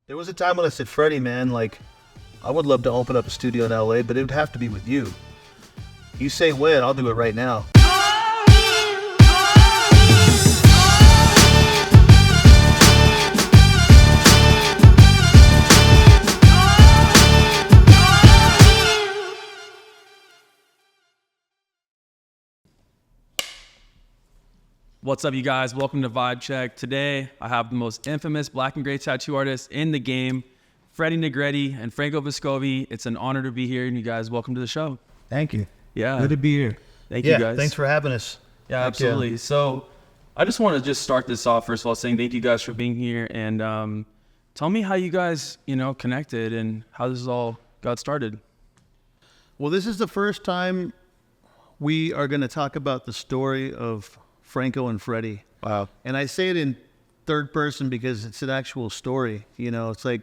There was a time when I said, Freddie, man, like, I would love to open up a studio in LA, but it would have to be with you. You say when, I'll do it right now. What's up, you guys? Welcome to Vibe Check. Today, I have the most infamous black and gray tattoo artists in the game, Freddie Negretti and Franco Vescovi. It's an honor to be here, and you guys, welcome to the show. Thank you. Yeah. Good to be here. Thank you, guys. Thanks for having us. Yeah, absolutely. So I just want to just start this off, first of all, saying thank you guys for being here, and tell me how you guys, connected and how this all got started. Well, this is the first time we are going to talk about the story of Franco and Freddie. Wow. And I say it in third person because it's an actual story. It's like,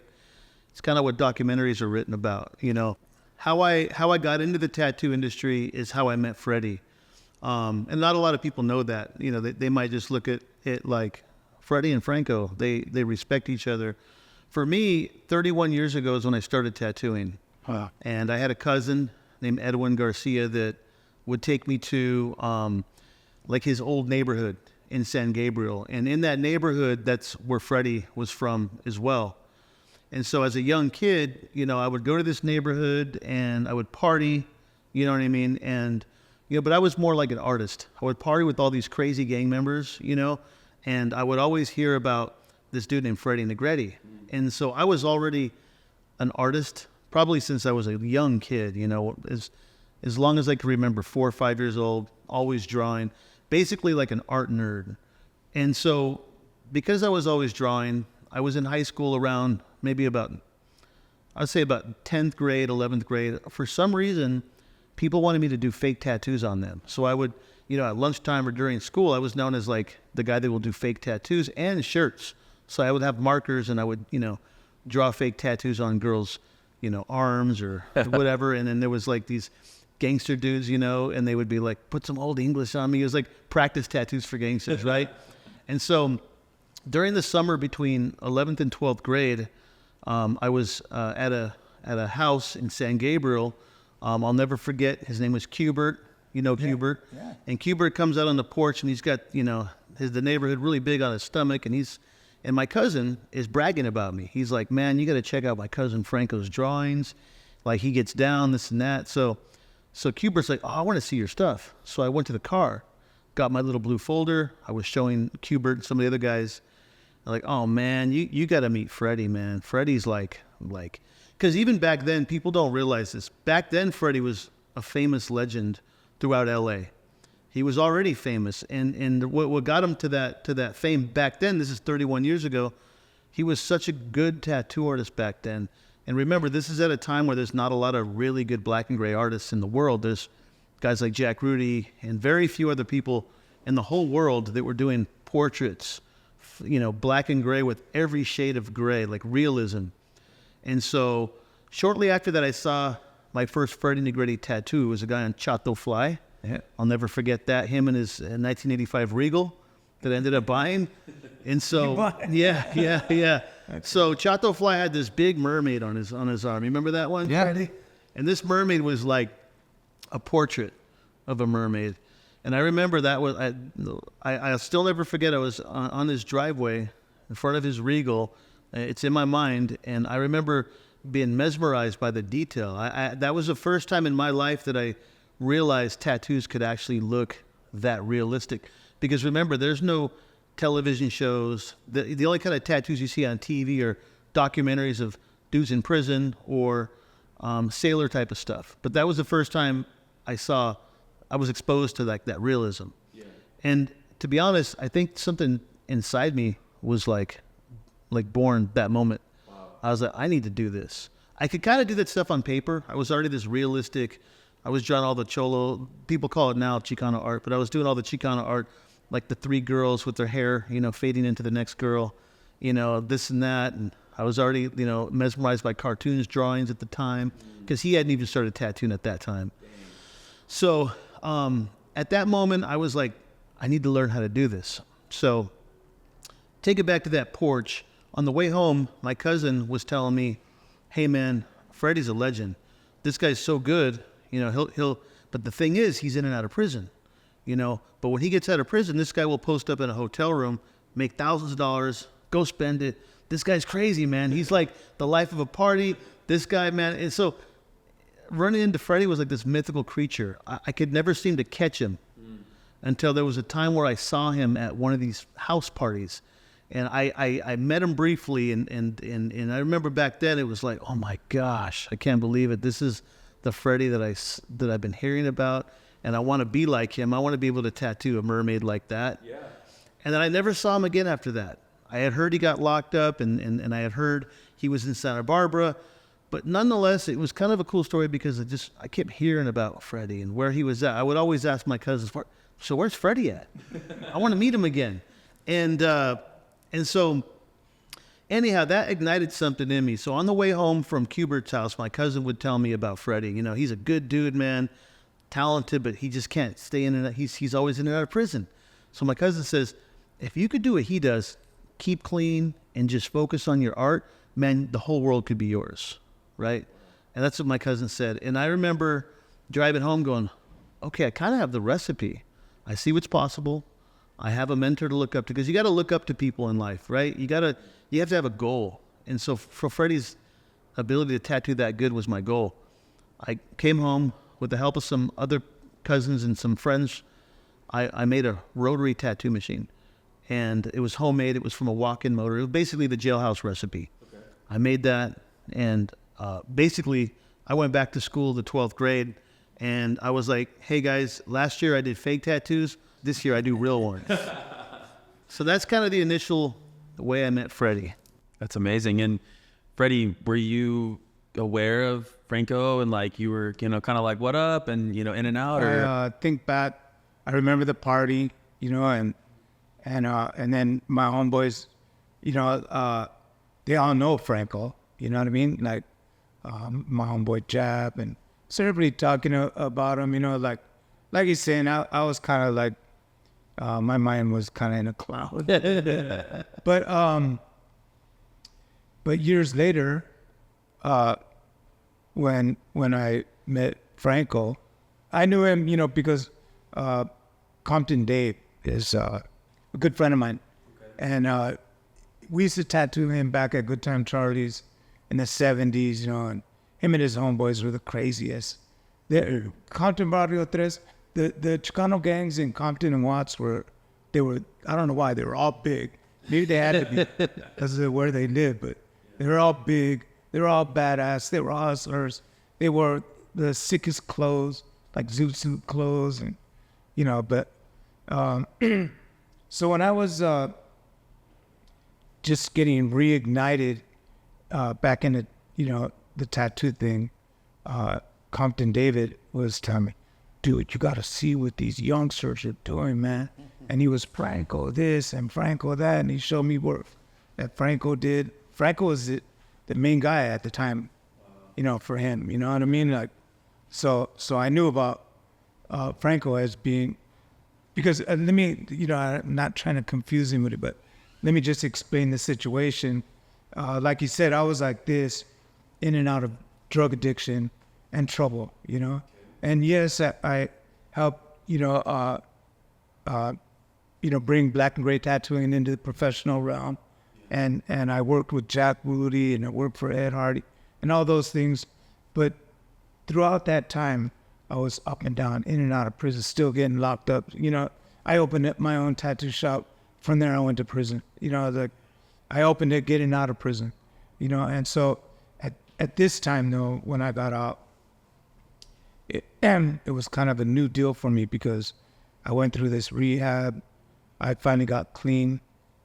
it's kind of what documentaries are written about. How I got into the tattoo industry is how I met Freddie. And not a lot of people know that. They might just look at it like Freddie and Franco, they respect each other. For me, 31 years ago is when I started tattooing. Wow. And I had a cousin named Edwin Garcia that would take me to like his old neighborhood in San Gabriel. And in that neighborhood, that's where Freddie was from as well. And so as a young kid, I would go to this neighborhood and I would party, you know what I mean? And, but I was more like an artist. I would party with all these crazy gang members, and I would always hear about this dude named Freddie Negretti. And so I was already an artist, probably since I was a young kid, as long as I could remember, 4 or 5 years old, always drawing, basically like an art nerd. And so because I was always drawing, I was in high school around maybe I'd say about 10th grade, 11th grade. For some reason, people wanted me to do fake tattoos on them. So I would, at lunchtime or during school, I was known as like the guy that will do fake tattoos and shirts. So I would have markers and I would, draw fake tattoos on girls', arms or whatever. And then there was like these gangster dudes, and they would be like, put some old English on me. It was like practice tattoos for gangsters, right? And so during the summer between 11th and 12th grade, I was at a house in San Gabriel. I'll never forget, his name was Cubert. Cubert. Yeah. And Cubert comes out on the porch and he's got, the neighborhood really big on his stomach, and my cousin is bragging about me. He's like, man, you got to check out my cousin Franco's drawings. Like, he gets down, this and that. So Cubert's like, oh, I want to see your stuff. So I went to the car, got my little blue folder. I was showing Cubert and some of the other guys. They're like, oh, man, you got to meet Freddie, man. Freddie's like, because even back then, people don't realize this. Back then, Freddie was a famous legend throughout L.A. He was already famous. And what got him to that fame back then, this is 31 years ago, he was such a good tattoo artist back then. And remember, this is at a time where there's not a lot of really good black and gray artists in the world. There's guys like Jack Rudy and very few other people in the whole world that were doing portraits, black and gray with every shade of gray, like realism. And so shortly after that, I saw my first Freddie Negretti tattoo. It was a guy on Chateau Fly. Yeah. I'll never forget that, him and his 1985 Regal that I ended up buying. And so, yeah. So Chateau Fly had this big mermaid on his arm. You remember that one? Yeah. Freddie? And this mermaid was like a portrait of a mermaid. And I remember that was, I'll still never forget, I was on his driveway in front of his Regal. It's in my mind. And I remember being mesmerized by the detail. That was the first time in my life that I realized tattoos could actually look that realistic. Because remember, there's no television shows. The only kind of tattoos you see on TV are documentaries of dudes in prison or sailor type of stuff. But that was the first time I was exposed to like that realism. Yeah. And to be honest, I think something inside me was like born that moment. Wow. I was like, I need to do this. I could kind of do that stuff on paper. I was already this realistic. I was drawing all the cholo, people call it now Chicano art, but I was doing all the Chicano art, like the 3 girls with their hair, fading into the next girl, this and that. And I was already, mesmerized by cartoons drawings at the time, because he hadn't even started tattooing at that time. So at that moment, I was like, I need to learn how to do this. So take it back to that porch on the way home, my cousin was telling me, "Hey man, Freddie's a legend. This guy's so good. You know, he'll. But the thing is, he's in and out of prison. You know, but when he gets out of prison, this guy will post up in a hotel room, make thousands of dollars, go spend it. This guy's crazy, man. He's like the life of a party. This guy, man." And so running into Freddie was like this mythical creature. I could never seem to catch him until there was a time where I saw him at one of these house parties. And I met him briefly, and I remember back then it was like, oh my gosh, I can't believe it. This is the Freddie that I've been hearing about, and I want to be like him. I want to be able to tattoo a mermaid like that. Yeah. And then I never saw him again after that. I had heard he got locked up, and I had heard he was in Santa Barbara. But nonetheless, it was kind of a cool story because I kept hearing about Freddie and where he was at. I would always ask my cousins, "So where's Freddie at? I want to meet him again." And so anyhow, that ignited something in me. So on the way home from Cubert's house, my cousin would tell me about Freddie. You know, he's a good dude, man, talented, but he just can't stay in and out. He's always in and out of prison. So my cousin says, if you could do what he does, keep clean and just focus on your art, man, the whole world could be yours, right? And that's what my cousin said. And I remember driving home going, okay, I kind of have the recipe. I see what's possible. I have a mentor to look up to, because you got to look up to people in life, right? You have to have a goal. And so for Freddie's ability to tattoo that good was my goal. I came home with the help of some other cousins and some friends. I made a rotary tattoo machine, and it was homemade. It was from a walk-in motor. It was basically the jailhouse recipe. Okay. I made that, and basically I went back to school, the 12th grade, and I was like, hey guys, last year I did fake tattoos. This year I do real ones. So that's kind of the initial way I met Freddie. That's amazing. And Freddie, were you aware of Franco and like you were, you know, kind of like what up and, you know, in and out? Or I think back, I remember the party, you know, and then my homeboys, you know, they all know Franco, you know what I mean? Like my homeboy Jab, and so everybody talking about him, you know, like he's saying, I was kind of like, my mind was kind of in a cloud. But years later, when I met Franco, I knew him, you know, because Compton Dave is a good friend of mine. Okay. And we used to tattoo him back at Good Time Charlie's in the 70s, you know, and him and his homeboys were the craziest. Compton Barrio Tres, the Chicano gangs in Compton and Watts I don't know why, they were all big. Maybe they had to be because of where they lived, but they were all big. They were all badass. They were all hustlers. They wore the sickest clothes, like zoot suit clothes, and, you know, but so when I was just getting reignited back into, you know, the tattoo thing, Compton David was telling me, dude, you got to see what these youngsters are doing, man. And he was Franco this and Franco that, and he showed me what that Franco did. Franco was the main guy at the time, you know, for him, you know what I mean? Like, so I knew about Franco as being, because let me, you know, I'm not trying to confuse him with it, but let me just explain the situation. Like you said, I was like this, in and out of drug addiction and trouble, you know? And yes, I helped, you know, bring black and gray tattooing into the professional realm. And I worked with Jack Woody, and I worked for Ed Hardy and all those things. But throughout that time, I was up and down, in and out of prison, still getting locked up. You know, I opened up my own tattoo shop. From there, I went to prison. You know, I opened it getting out of prison, you know. And so at this time, though, when I got out, it was kind of a new deal for me because I went through this rehab. I finally got clean.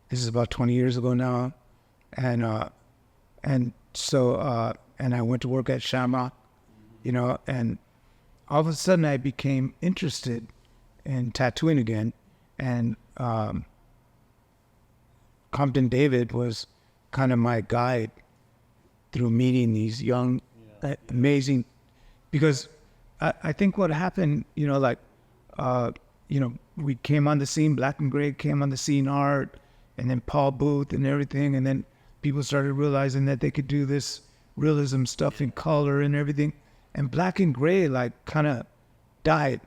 This is about 20 years ago now. And I went to work at Shamrock, you know, and all of a sudden I became interested in tattooing again. And Compton David was kind of my guide through meeting these young, amazing, because I think what happened, you know, like, you know, we came on the scene, Black and Gray came on the scene, Art, and then Paul Booth and everything. And then people started realizing that they could do this realism stuff in color and everything. And black and gray, like, kind of died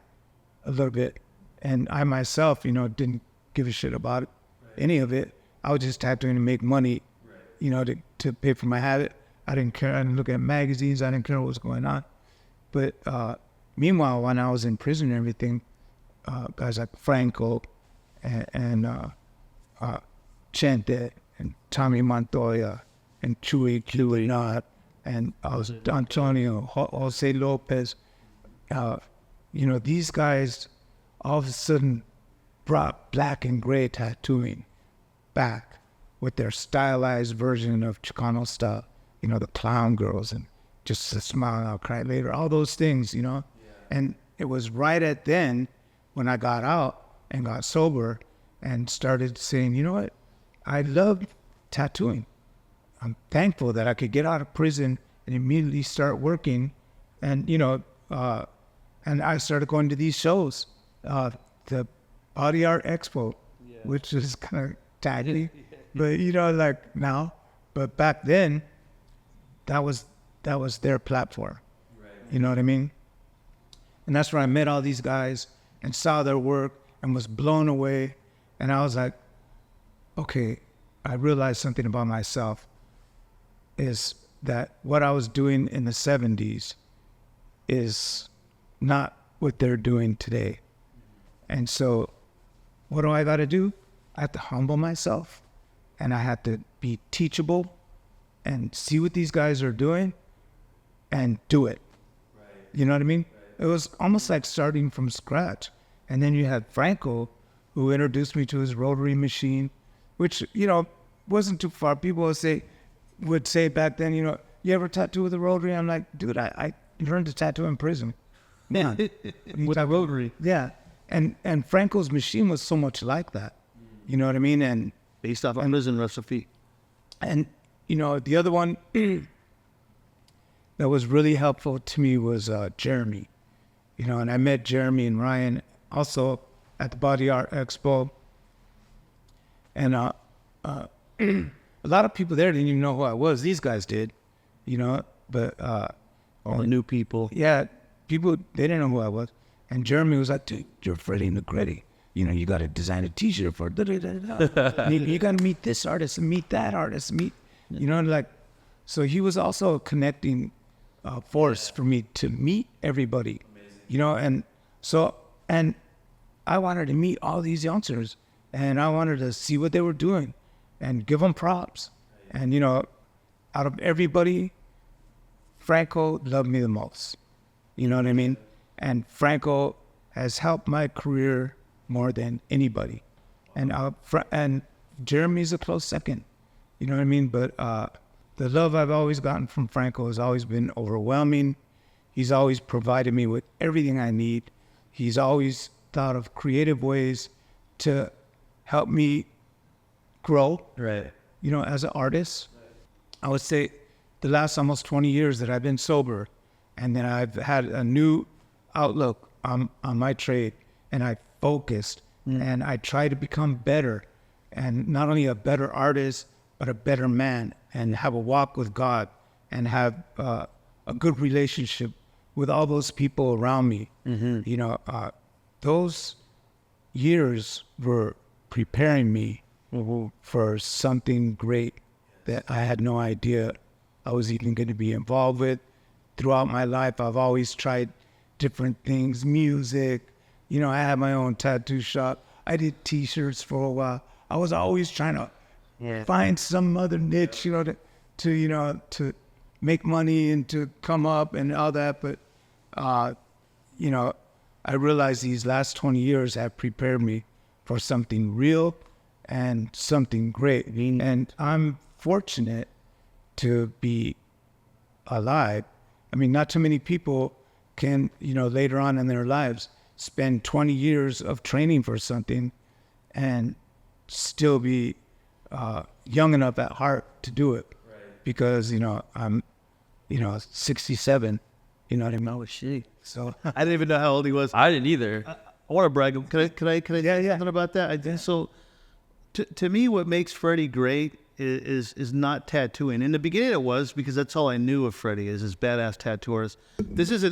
a little bit. And I myself, didn't give a shit about it, any of it. I was just tattooing to make money, to pay for my habit. I didn't care. I didn't look at magazines. I didn't care what was going on. But meanwhile, when I was in prison and everything, guys like Franco and Chente and Tommy Montoya and Chuy Cluinat and Antonio, Jose Lopez, these guys all of a sudden brought black and gray tattooing back with their stylized version of Chicano style, the clown girls and just a smile and I'll cry later, all those things, And it was right at then when I got out and got sober and started saying, you know what, I love tattooing. I'm thankful that I could get out of prison and immediately start working. And, and I started going to these shows, the Body Art Expo, which is kind of tacky, but, like now, but back then, that was their platform. Right. You know what I mean? And that's where I met all these guys and saw their work and was blown away. And I was like, okay, I realized something about myself is that what I was doing in the 70s is not what they're doing today. And so what do I got to do? I have to humble myself and I have to be teachable and see what these guys are doing and do it. Right. You know what I mean? Right. It was almost like starting from scratch. And then you had Franco, who introduced me to his rotary machine, which, wasn't too far. People would say back then, you ever tattoo with a rotary? I'm like, dude, I learned to tattoo in prison. Man. With a rotary. Yeah. And Franco's machine was so much like that. You know what I mean? And based off a prison recipe. And the other one that was really helpful to me was Jeremy. And I met Jeremy and Ryan also at the Body Art Expo. And a lot of people there didn't even know who I was. These guys did, but all the new people. Yeah, people, they didn't know who I was. And Jeremy was like, dude, you're Freddie Negretti. You got to design a T-shirt for da-da-da-da. You got to meet this artist and meet that artist, so he was also a connecting force for me to meet everybody, and I wanted to meet all these youngsters and I wanted to see what they were doing and give them props. And, out of everybody, Franco loved me the most. You know what I mean? And Franco has helped my career more than anybody. And Jeremy's a close second. You know what I mean? But the love I've always gotten from Franco has always been overwhelming. He's always provided me with everything I need. He's always thought of creative ways to help me grow, right? As an artist. I would say the last almost 20 years that I've been sober, and then I've had a new outlook on my trade, and I focused, and I try to become better, and not only a better artist, but a better man, and have a walk with God, and have a good relationship with all those people around me. Mm-hmm. Those years were preparing me for something great that I had no idea I was even going to be involved with. Throughout my life, I've always tried different things, music. I had my own tattoo shop. I did T-shirts for a while. I was always trying to find some other niche, to make money and to come up and all that. But, I realized these last 20 years have prepared me for something real and something great. And I'm fortunate to be alive. I mean, not too many people can, later on in their lives, spend 20 years of training for something and still be young enough at heart to do it. Right. Because, I'm, 67, you know what I mean? Oh, shit. So I didn't even know how old he was. I didn't either. I want to brag. Can I say something about that? So to me, what makes Freddie great is not tattooing. In the beginning it was, because that's all I knew of Freddie, is his badass tattoo artist. This is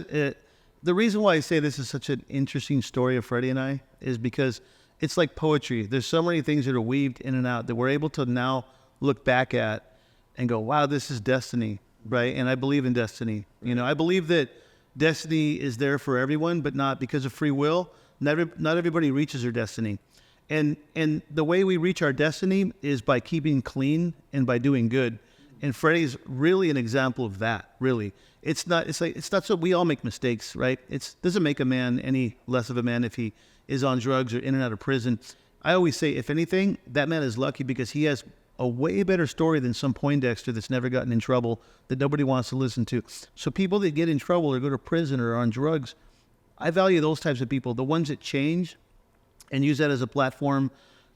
the reason why I say this is such an interesting story of Freddie and I is because it's like poetry. There's so many things that are weaved in and out that we're able to now look back at and go, wow, this is destiny, right? And I believe in destiny. You know, I believe that destiny is there for everyone, but not because of free will. Not everybody reaches their destiny. And the way we reach our destiny is by keeping clean and by doing good. And Freddie's really an example of that, really. It's not so we all make mistakes, right? It doesn't make a man any less of a man if he is on drugs or in and out of prison. I always say, if anything, that man is lucky because he has a way better story than some Poindexter that's never gotten in trouble that nobody wants to listen to. So people that get in trouble or go to prison or are on drugs, I value those types of people, the ones that change and use that as a platform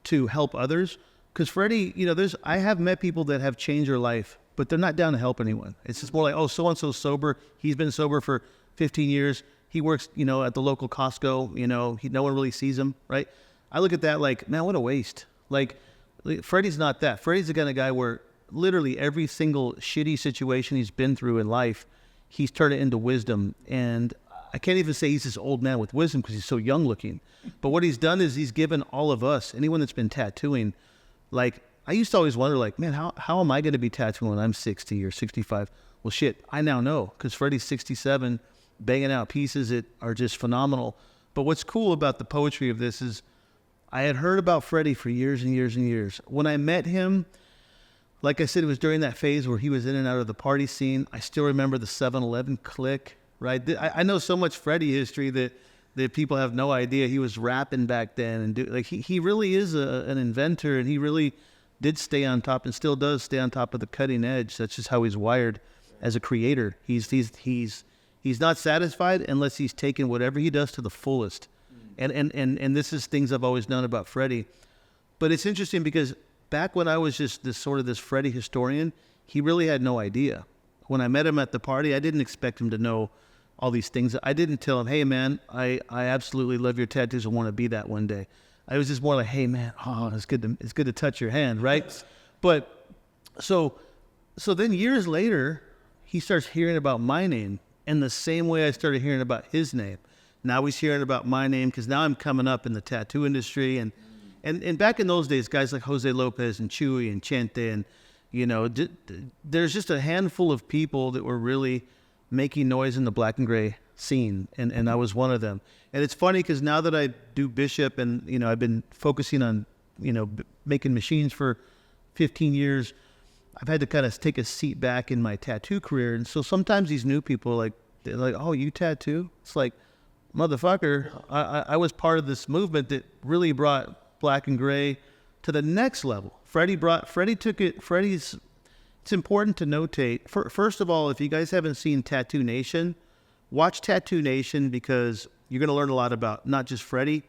to help others. Because Freddie, you know, I have met people that have changed their life, but they're not down to help anyone. It's just more like, oh, so-and-so's sober. He's been sober for 15 years. He works, you know, at the local Costco. You know, no one really sees him, right? I look at that like, man, what a waste. Like, Freddie's not that. Freddie's the kind of guy where literally every single shitty situation he's been through in life, he's turned it into wisdom. And I can't even say he's this old man with wisdom because he's so young looking. But what he's done is he's given all of us, anyone that's been tattooing, like, I used to always wonder, like, man, how am I going to be tattooing when I'm 60 or 65? Well, shit, I now know because Freddie's 67, banging out pieces that are just phenomenal. But what's cool about the poetry of this is I had heard about Freddie for years and years and years. When I met him, like I said, it was during that phase where he was in and out of the party scene. I still remember the 7-Eleven clique, right? I know so much Freddie history that people have no idea. He was rapping back then, and he really is an inventor, and he really did stay on top and still does stay on top of the cutting edge. That's just how he's wired as a creator. He's not satisfied unless he's taken whatever he does to the fullest. And this is things I've always known about Freddie. But it's interesting because back when I was just this Freddie historian, he really had no idea. When I met him at the party, I didn't expect him to know all these things. I didn't tell him, hey man, I absolutely love your tattoos and want to be that one day. I was just more like, hey man, oh, it's good to touch your hand, right? But so then years later, he starts hearing about my name in the same way I started hearing about his name. Now he's hearing about my name because now I'm coming up in the tattoo industry. And back in those days, guys like Jose Lopez and Chewy and Chente and, you know, there's just a handful of people that were really making noise in the black and gray scene. And I was one of them. And it's funny because now that I do Bishop and, you know, I've been focusing on, you know, making machines for 15 years, I've had to kind of take a seat back in my tattoo career. And so sometimes these new people, they're like, oh, you tattoo? It's like, motherfucker, I was part of this movement that really brought black and gray to the next level. Freddie took it. It's important to notate. First of all, if you guys haven't seen Tattoo Nation, watch Tattoo Nation because you're going to learn a lot about not just Freddie,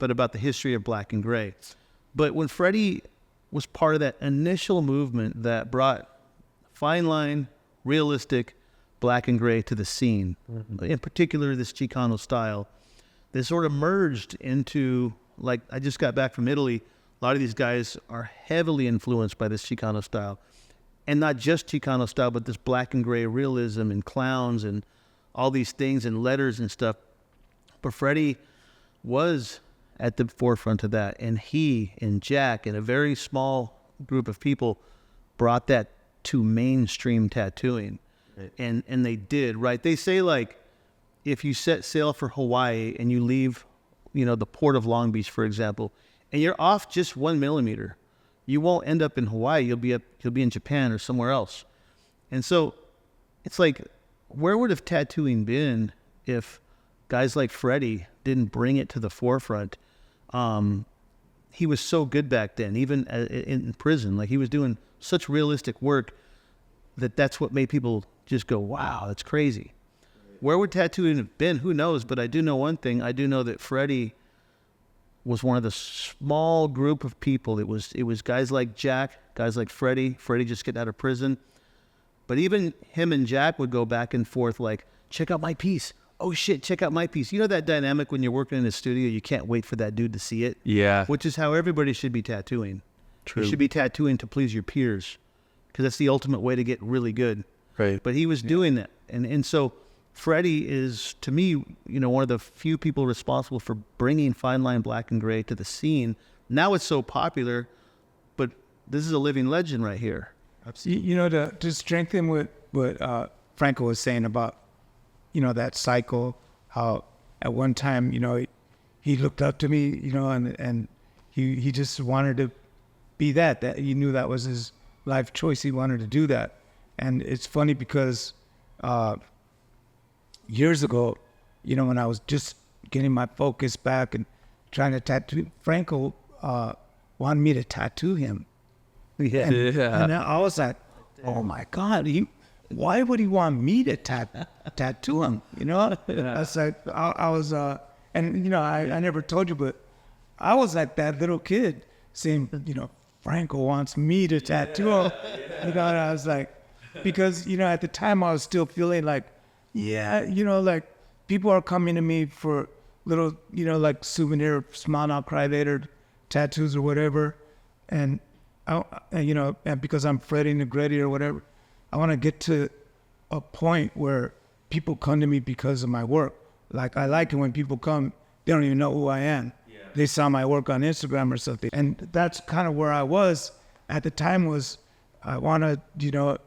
but about the history of black and gray. But when Freddie was part of that initial movement that brought fine line, realistic black and gray to the scene, in particular this Chicano style, they sort of merged into, like, I just got back from Italy. A lot of these guys are heavily influenced by this Chicano style. And not just Chicano style, but this black and gray realism and clowns and all these things and letters and stuff. But Freddie was at the forefront of that. And he and Jack and a very small group of people brought that to mainstream tattooing. Right. And they did, right? They say, like, if you set sail for Hawaii and you leave, you know, the port of Long Beach, for example, and you're off just 1 millimeter, you won't end up in Hawaii. You'll be in Japan or somewhere else. And so it's like, where would have tattooing been if guys like Freddie didn't bring it to the forefront? He was so good back then, even in prison. Like, he was doing such realistic work that's what made people just go, wow, that's crazy. Where would tattooing have been? Who knows? But I do know one thing. I do know that Freddie was one of the small group of people. It was guys like Jack, guys like Freddie just getting out of prison. But even him and Jack would go back and forth like, check out my piece. Oh shit, check out my piece. You know that dynamic when you're working in a studio, you can't wait for that dude to see it? Yeah. Which is how everybody should be tattooing. You should be tattooing to please your peers, because that's the ultimate way to get really good. Right. But he was doing that. And so Freddie is, to me, one of the few people responsible for bringing fine line black and gray to the scene. Now it's so popular, but this is a living legend right here. To strengthen what Franco was saying about, that cycle, how at one time, he looked up to me, and he just wanted to be that he knew that was his life choice. He wanted to do that. And it's funny because years ago, when I was just getting my focus back and trying to tattoo, Franco wanted me to tattoo him. Yeah. And I was like, oh my God, why would he want me to tattoo him? I was like, I never told you, but I was like that little kid saying, Franco wants me to tattoo him. And I was like, because, at the time I was still feeling like, like people are coming to me for little, like souvenir, smile now, cry later tattoos or whatever. And because I'm Freddie Negretti or whatever, I want to get to a point where people come to me because of my work. Like, I like it when people come, they don't even know who I am. Yeah. They saw my work on Instagram or something. And that's kind of where I was at the time. Was I want to,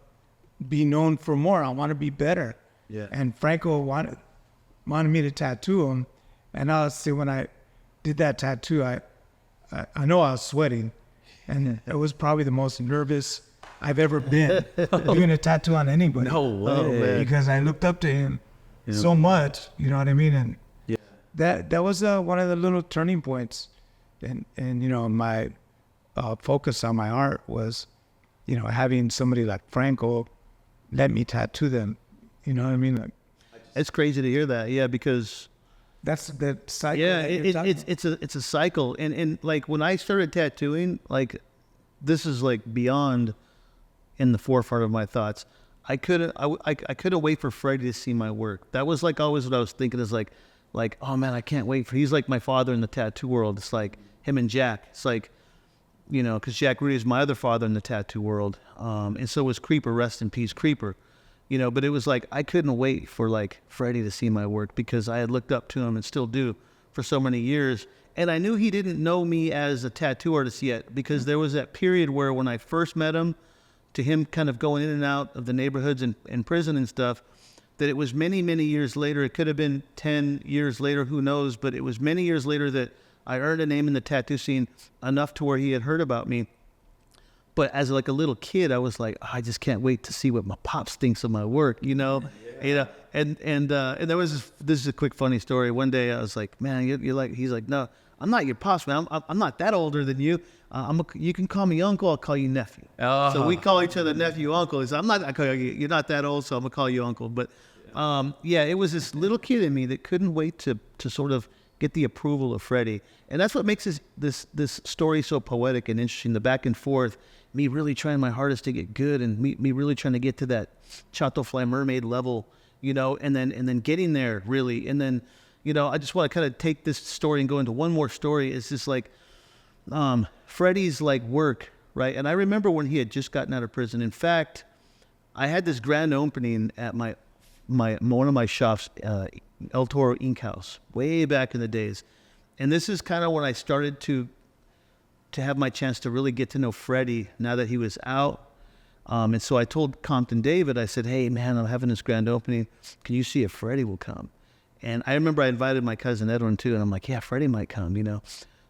be known for more. I want to be better. Yeah. And Franco wanted me to tattoo him. And I was, when I did that tattoo, I know I was sweating. And it was probably the most nervous I've ever been doing a tattoo on anybody. No way. Because I looked up to him so much, you know what I mean? And that was one of the little turning points. And my focus on my art was, having somebody like Franco let me tattoo them. You know what I mean? Like, it's crazy to hear that. Yeah, because that's the cycle. Yeah, it's a cycle. And like when I started tattooing, like this is like beyond in the forefront of my thoughts. I couldn't wait for Freddie to see my work. That was like always what I was thinking, is like, oh man, I can't wait for, he's like my father in the tattoo world. It's like him and Jack. It's like, because Jack Rudy is my other father in the tattoo world. And so was Creeper, rest in peace, Creeper. But it was like, I couldn't wait for like Freddie to see my work, because I had looked up to him and still do for so many years. And I knew he didn't know me as a tattoo artist yet, because there was that period where when I first met him, to him kind of going in and out of the neighborhoods and prison and stuff, that it was many, many years later. It could have been 10 years later, who knows, but it was many years later that I earned a name in the tattoo scene enough to where he had heard about me. But as like a little kid, I was like, I just can't wait to see what my pops thinks of my work, And there was this is a quick funny story. One day I was like, man, you're like, he's like, no, I'm not your pops, man. I'm not that older than you. You can call me uncle. I'll call you nephew. So we call each other nephew, uncle. He said, you're not that old, so I'm gonna call you uncle. But it was this little kid in me that couldn't wait to sort of get the approval of Freddie. And that's what makes this story so poetic and interesting. The back and forth, me really trying my hardest to get good, and me really trying to get to that Chato Fly Mermaid level, and then getting there really. And then, I just want to kind of take this story and go into one more story. It's just like Freddie's like work, right? And I remember when he had just gotten out of prison. In fact, I had this grand opening at my one of my shops, El Toro Ink House, way back in the days. And this is kind of when I started to have my chance to really get to know Freddie now that he was out. And so I told Compton David, I said, hey man, I'm having this grand opening. Can you see if Freddie will come? And I remember I invited my cousin Edwin too. And I'm like, yeah, Freddie might come,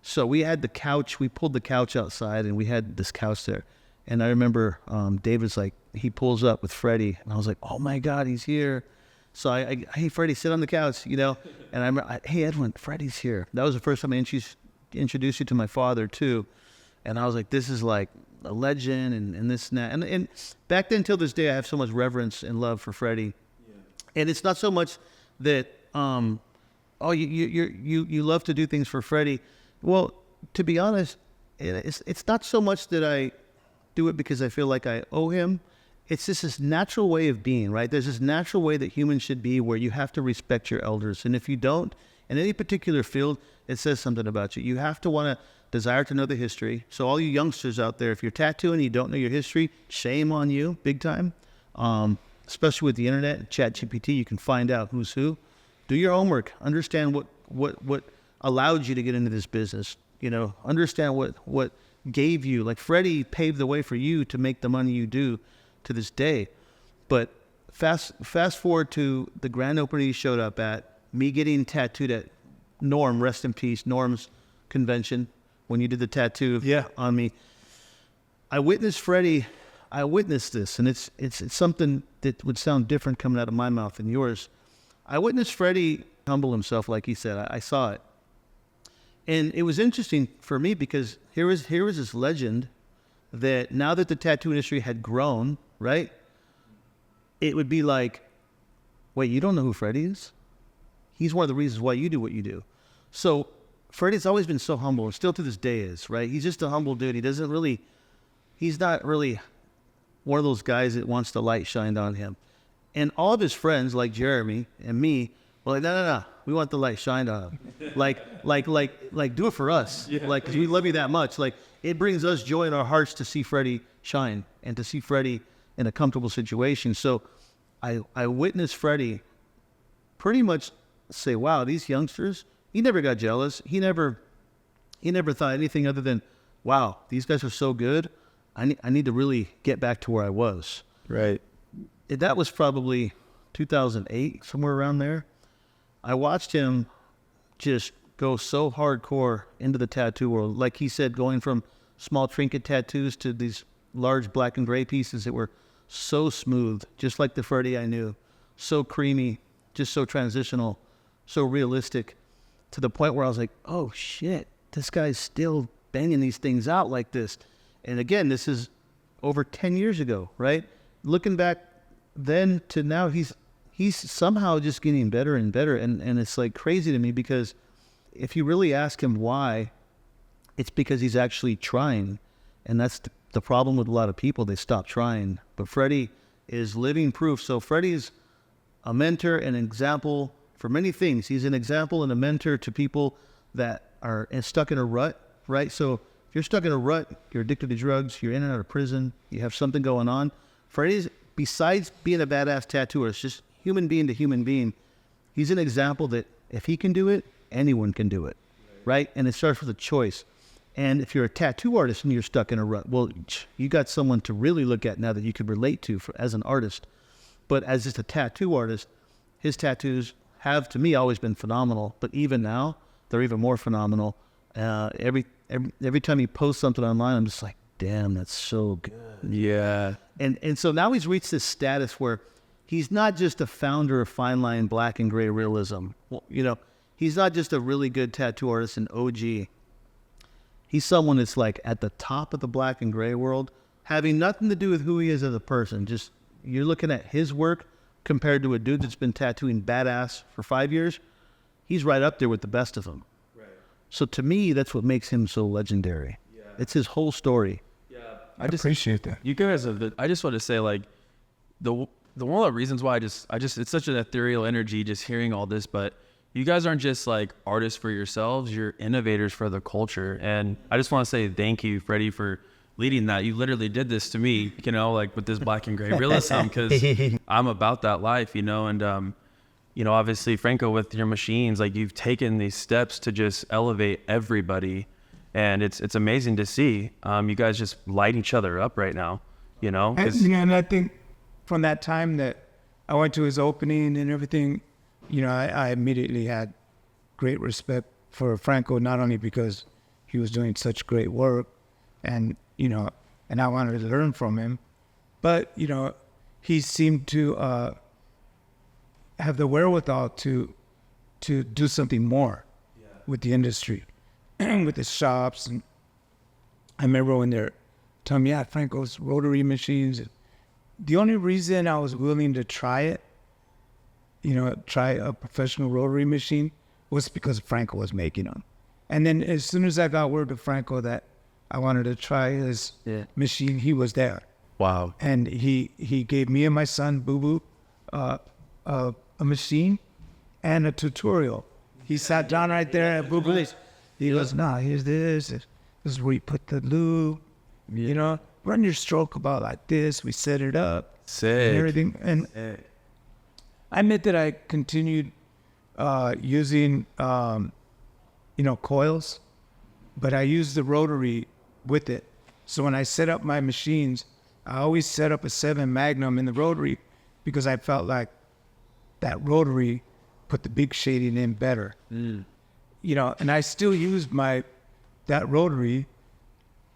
So we had the couch, we pulled the couch outside, and we had this couch there. And I remember David's like, he pulls up with Freddie, and I was like, oh my God, he's here. So I hey, Freddie, sit on the couch, And I remember, hey, Edwin, Freddie's here. That was the first time I introduced you to my father too. And I was like, this is like a legend and this and that. And back then till this day, I have so much reverence and love for Freddie. Yeah. And it's not so much that, you love to do things for Freddie. Well, to be honest, it's not so much that I do it because I feel like I owe him. It's just this natural way of being, right? There's this natural way that humans should be, where you have to respect your elders. And if you don't, in any particular field, it says something about you. You have to want desire to know the history. So all you youngsters out there, if you're tattooing and you don't know your history, shame on you, big time. Especially with the internet, ChatGPT, you can find out who's who. Do your homework. Understand what allowed you to get into this business. You know, understand what gave you, like Freddie paved the way for you to make the money you do to this day. But fast forward to the grand opening he showed up at, me getting tattooed at Norm, rest in peace, Norm's convention, when you did the tattoo on me. I witnessed this, and it's something that would sound different coming out of my mouth than yours. I witnessed Freddie humble himself, like he said. I saw it. And it was interesting for me because here was this legend that now that the tattoo industry had grown, right? It would be like, wait, you don't know who Freddie is? He's one of the reasons why you do what you do. So Freddie's always been so humble, and still to this day is, right? He's just a humble dude. He's not really one of those guys that wants the light shined on him. And all of his friends, like Jeremy and me, were like, no, we want the light shined on him. like, do it for us. Yeah. Like, because we love you that much. Like, it brings us joy in our hearts to see Freddie shine and to see Freddie in a comfortable situation. So I witnessed Freddie pretty much say, wow, these youngsters, he never got jealous. He never thought anything other than, wow, these guys are so good. I need to really get back to where I was. Right. That was probably 2008, somewhere around there. I watched him just go so hardcore into the tattoo world. Like he said, going from small trinket tattoos to these large black and gray pieces that were so smooth, just like the Freddie I knew, so creamy, just so transitional, so realistic, to the point where I was like, oh shit, this guy's still banging these things out like this. And again, this is over 10 years ago, right? Looking back then to now, he's somehow just getting better and better. And it's like crazy to me, because if you really ask him why, it's because he's actually trying. And that's the problem with a lot of people. They stop trying. But Freddie is living proof. So Freddie's a mentor and an example for many things. He's an example and a mentor to people that are stuck in a rut, right? So if you're stuck in a rut, you're addicted to drugs, you're in and out of prison, you have something going on. Freddie's, besides being a badass tattooer, it's just human being to human being. He's an example that if he can do it, anyone can do it, right? And it starts with a choice. And if you're a tattoo artist and you're stuck in a rut, well, you got someone to really look at now that you could relate to as an artist. But as just a tattoo artist, his tattoos have, to me, always been phenomenal. But even now, they're even more phenomenal. Every time he posts something online, I'm just like, damn, that's so good. Yeah. And so now he's reached this status where he's not just a founder of fine line black and gray realism. Well, you know, he's not just a really good tattoo artist and OG. He's someone that's like at the top of the black and gray world, having nothing to do with who he is as a person. Just, you're looking at his work compared to a dude that's been tattooing badass for 5 years. He's right up there with the best of them. Right. So to me, that's what makes him so legendary. Yeah. It's his whole story. Yeah. I appreciate that. You guys have I just want to say, like, the one of the reasons why I just it's such an ethereal energy just hearing all this, but you guys aren't just like artists for yourselves, you're innovators for the culture. And I just want to say thank you, Freddie, for leading that. You literally did this to me, you know, like with this black and gray realism, because I'm about that life, you know. And you know, obviously Franco, with your machines, like, you've taken these steps to just elevate everybody, and it's amazing to see. You guys just light each other up right now, you know. And I think from that time that I went to his opening and everything, you know, I immediately had great respect for Franco, not only because he was doing such great work and, you know, and I wanted to learn from him, but, you know, he seemed to have the wherewithal to do something more with the industry, with the shops. And I remember when they're telling me, yeah, Franco's rotary machines. The only reason I was willing to try it, you know, try a professional rotary machine, was because Franco was making them. And then as soon as I got word to Franco that I wanted to try his machine, he was there. Wow. And he gave me and my son, Boo Boo, a machine and a tutorial. He sat down right there at Boo Boo's. He goes, nah, here's this. This is where you put the lube. You know, run your stroke about like this. We set it up. Sick. And everything. And I admit that I continued using, coils, but I used the rotary with it. So when I set up my machines, I always set up a 7 Magnum in the rotary because I felt like that rotary put the big shading in better. You know, and I still use that rotary,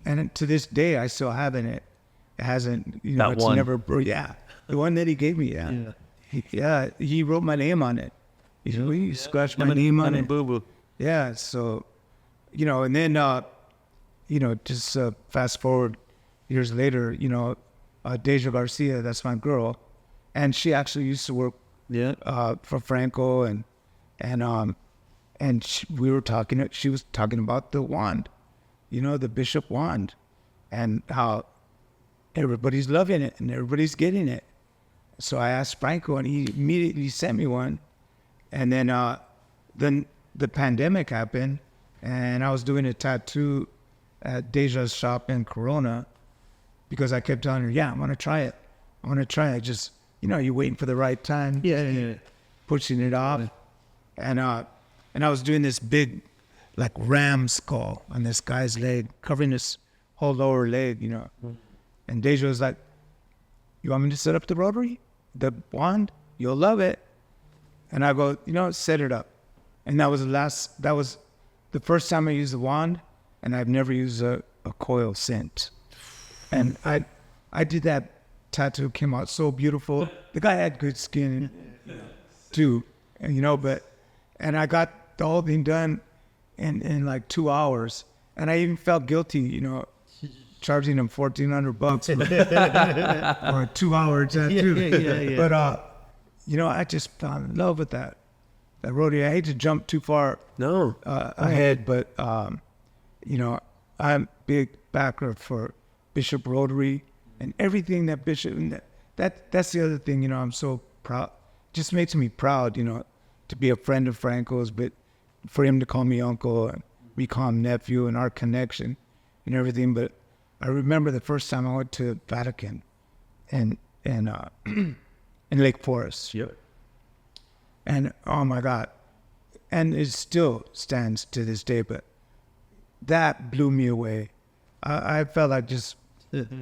and to this day I still have it. It hasn't, That it's one. never, the one that he gave me, he wrote my name on it. He scratched my name on it. Boo boo. Yeah, so, and then, just fast forward years later, Deja Garcia, that's my girl, and she actually used to work for Franco, and she was talking about the wand, the bishop wand, and how everybody's loving it and everybody's getting it. So I asked Franco, and he immediately sent me one. And then the pandemic happened, and I was doing a tattoo at Deja's shop in Corona because I kept telling her, I want to try it. I want to try it. Just, you're waiting for the right time. Pushing it off. And I was doing this big, like, ram skull on this guy's leg, covering this whole lower leg, And Deja was like, you want me to set up the rotary? The wand? You'll love it. And I go, set it up. And that was the first time I used the wand, and I've never used a coil since. And I did that tattoo, came out so beautiful. The guy had good skin too, and and I got the whole thing done in like 2 hours. And I even felt guilty, charging him $1,400 for a 2-hour tattoo. But I just fell in love with that rotary. I hate to jump too far ahead, but I'm a big backer for Bishop Rotary and everything that Bishop. And that's the other thing. I'm so proud. Just makes me proud, to be a friend of Franco's, but for him to call me uncle and we call him nephew, and our connection and everything. But I remember the first time I went to Vatican, and in Lake Forest. And oh my God. And it still stands to this day, but that blew me away. I felt like just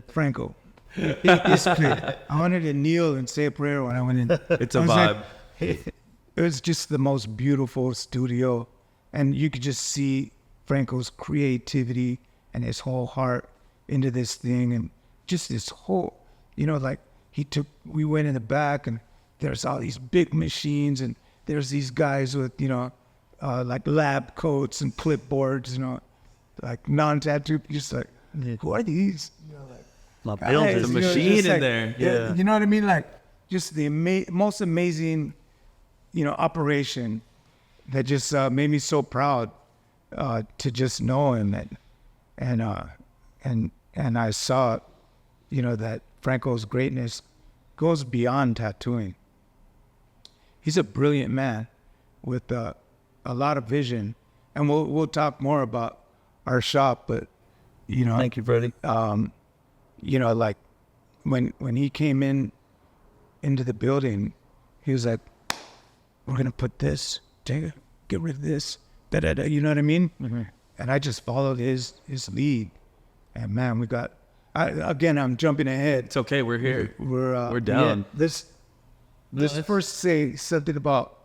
Franco. It's clear. I wanted to kneel and say a prayer when I went in. It's a vibe. It was just the most beautiful studio. And you could just see Franco's creativity and his whole heart into this thing. And just this whole, we went in the back, and there's all these big machines, and there's these guys with, like lab coats and clipboards, like non-tattoo, just like, who are these? My builders. The machine in there. Yeah. You know what I mean? Like, just the most amazing, operation that just made me so proud to just know him. And I saw, that Franco's greatness goes beyond tattooing. He's a brilliant man with a lot of vision, and we'll talk more about our shop. But Thank you, Freddie. Like when he came into the building, he was like, "We're gonna put this, get rid of this, da da da." You know what I mean? Mm-hmm. And I just followed his lead, and man, we got. I'm jumping ahead. It's okay. We're here. We're down. Let's first say something about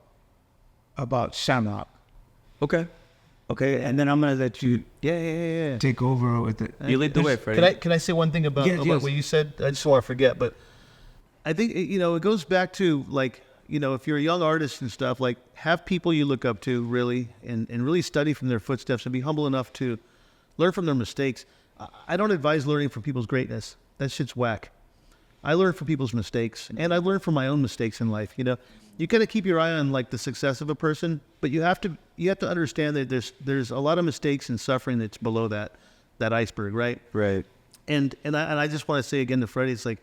Shamrock. Okay. Okay, and then I'm gonna let you take over with it. You lead the way, Freddie. Can I say one thing about Yes. what you said? I just don't want to forget, but I think it goes back to, like, if you're a young artist and stuff, like, have people you look up to really and really study from their footsteps and be humble enough to learn from their mistakes. I don't advise learning from people's greatness. That shit's whack. I learn from people's mistakes, and I learn from my own mistakes in life. You gotta keep your eye on, like, the success of a person, but you have to understand that there's a lot of mistakes and suffering that's below that iceberg, right? Right. And I just want to say again to Freddie, it's like,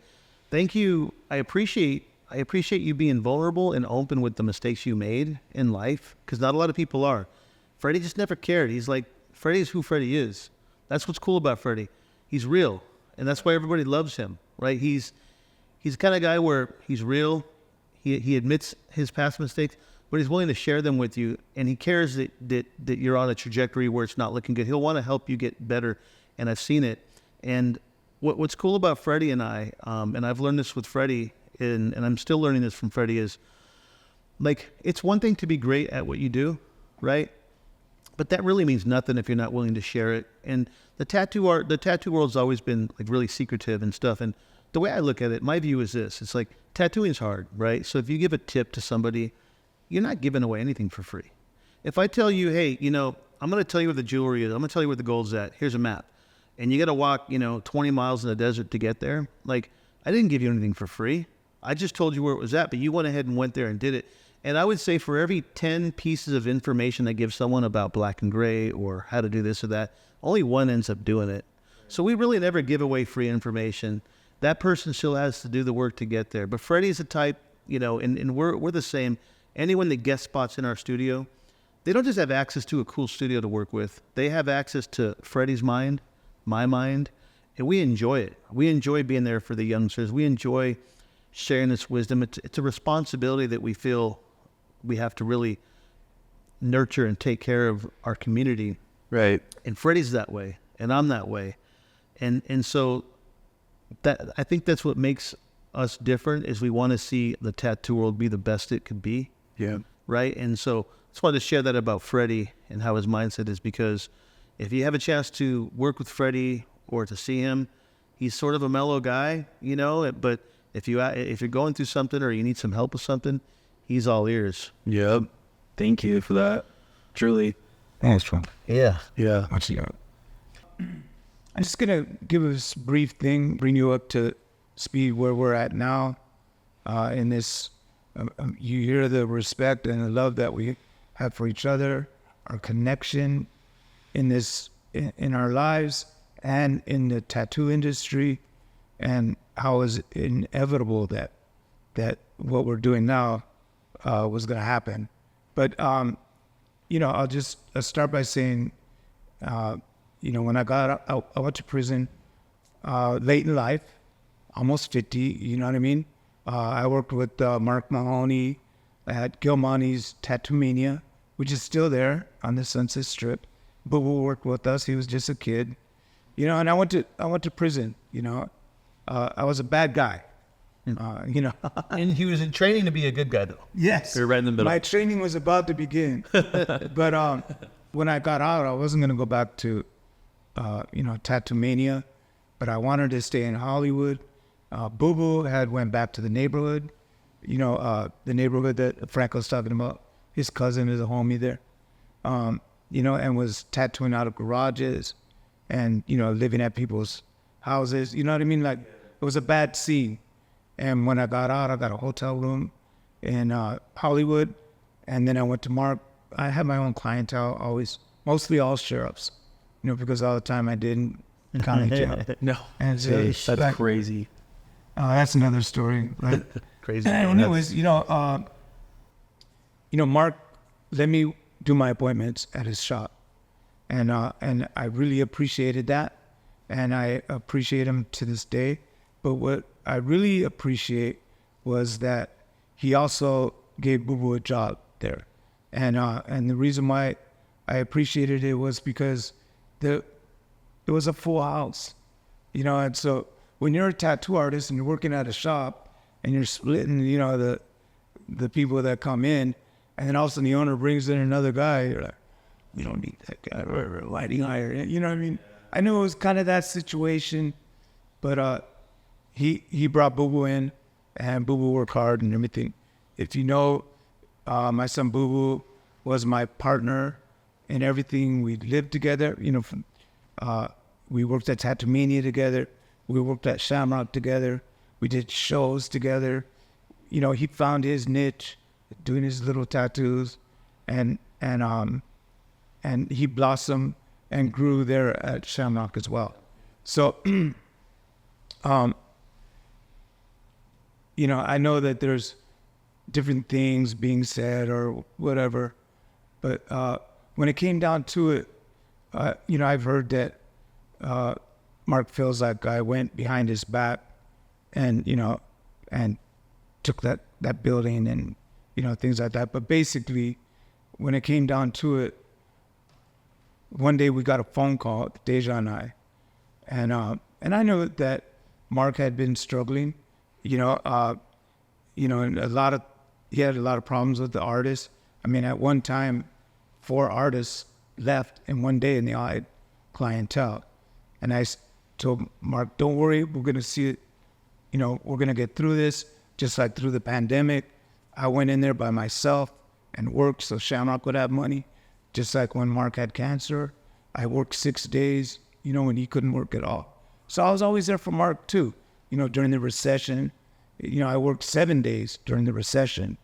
thank you. I appreciate you being vulnerable and open with the mistakes you made in life, because not a lot of people are. Freddie just never cared. He's like, Freddie is who Freddie is. That's what's cool about Freddie. He's real, and that's why everybody loves him, right? He's the kind of guy where he's real. He admits his past mistakes, but he's willing to share them with you, and he cares that you're on a trajectory where it's not looking good. He'll want to help you get better, and I've seen it. And what's cool about Freddie and I, and I've learned this with Freddie, and I'm still learning this from Freddie, is like, it's one thing to be great at what you do, right? But that really means nothing if you're not willing to share it. And the tattoo world's always been like really secretive and stuff. And the way I look at it, my view is this: it's like, tattooing's hard, right? So if you give a tip to somebody, you're not giving away anything for free. If I tell you, hey, I'm going to tell you where the jewelry is, I'm going to tell you where the gold's at, here's a map, and you got to walk, 20 miles in the desert to get there, like, I didn't give you anything for free. I just told you where it was at, but you went ahead and went there and did it. And I would say for every 10 pieces of information I give someone about black and gray or how to do this or that, only one ends up doing it. So we really never give away free information. That person still has to do the work to get there. But Freddie's a type, and we're the same. Anyone that guest spots in our studio, they don't just have access to a cool studio to work with. They have access to Freddie's mind, my mind, and we enjoy it. We enjoy being there for the youngsters. We enjoy sharing this wisdom. It's a responsibility that we feel we have to really nurture and take care of our community. Right. And Freddie's that way, and I'm that way. And so that, I think that's what makes us different, is we want to see the tattoo world be the best it could be. Yeah. Right. And so I just wanted to share that about Freddie and how his mindset is, because if you have a chance to work with Freddie or to see him, he's sort of a mellow guy, but if you're going through something or you need some help with something, he's all ears. Yep. Thank you for that. Truly. Thanks, Trump. Yeah. Yeah. I'm just going to give us a brief thing, bring you up to speed where we're at now in this. You hear the respect and the love that we have for each other, our connection in our lives and in the tattoo industry, and how it's inevitable that what we're doing now was going to happen. But, I'll start by saying, when I got out, I went to prison late in life, almost 50, you know what I mean? I worked with Mark Mahoney at Gilmonty's Tattoo Mania, which is still there on the Sunset Strip. But who worked with us, he was just a kid, and I went to prison, I was a bad guy, And he was in training to be a good guy, though. Yes. You're right in the middle. My training was about to begin. But when I got out, I wasn't going to go back to, Tattoo Mania, but I wanted to stay in Hollywood. Boo Boo had went back to the neighborhood, the neighborhood that Franco's talking about. His cousin is a homie there, and was tattooing out of garages and, living at people's houses. You know what I mean? Like, it was a bad scene. And when I got out, I got a hotel room in Hollywood. And then I went to Mark. I had my own clientele, always, mostly all sheriffs, because all the time I didn't county jail. No. And so, That's like, crazy. that's another story. Right? Crazy. Anyways, Mark let me do my appointments at his shop. And I really appreciated that. And I appreciate him to this day. But what I really appreciate was that he also gave Boo Boo a job there. And the reason why I appreciated it was because it was a full house, and so when you're a tattoo artist and you're working at a shop and you're splitting, the people that come in, and then all of a sudden the owner brings in another guy, you're like, we don't need that guy, we're lighting higher, you know what I mean? I knew it was kind of that situation, but he brought Boo Boo in, and Boo Boo worked hard and everything. If my son Boo Boo was my partner in everything. We lived together, we worked at Tattoo Mania together. We worked at Shamrock together. We did shows together. He found his niche, doing his little tattoos, and he blossomed and grew there at Shamrock as well. So, I know that there's different things being said or whatever, but when it came down to it, I've heard that Mark feels like I went behind his back and, and took that building and, things like that. But basically, when it came down to it, one day we got a phone call, Deja and I, and I knew that Mark had been struggling, and he had a lot of problems with the artists. I mean, at one time, 4 artists left in one day, and they all had clientele. And I told Mark, "Don't worry, we're gonna see it. We're gonna get through this, just like through the pandemic." I went in there by myself and worked so Shamrock would have money. Just like when Mark had cancer, I worked 6 days, when he couldn't work at all. So I was always there for Mark too. During the recession, I worked 7 days during the recession.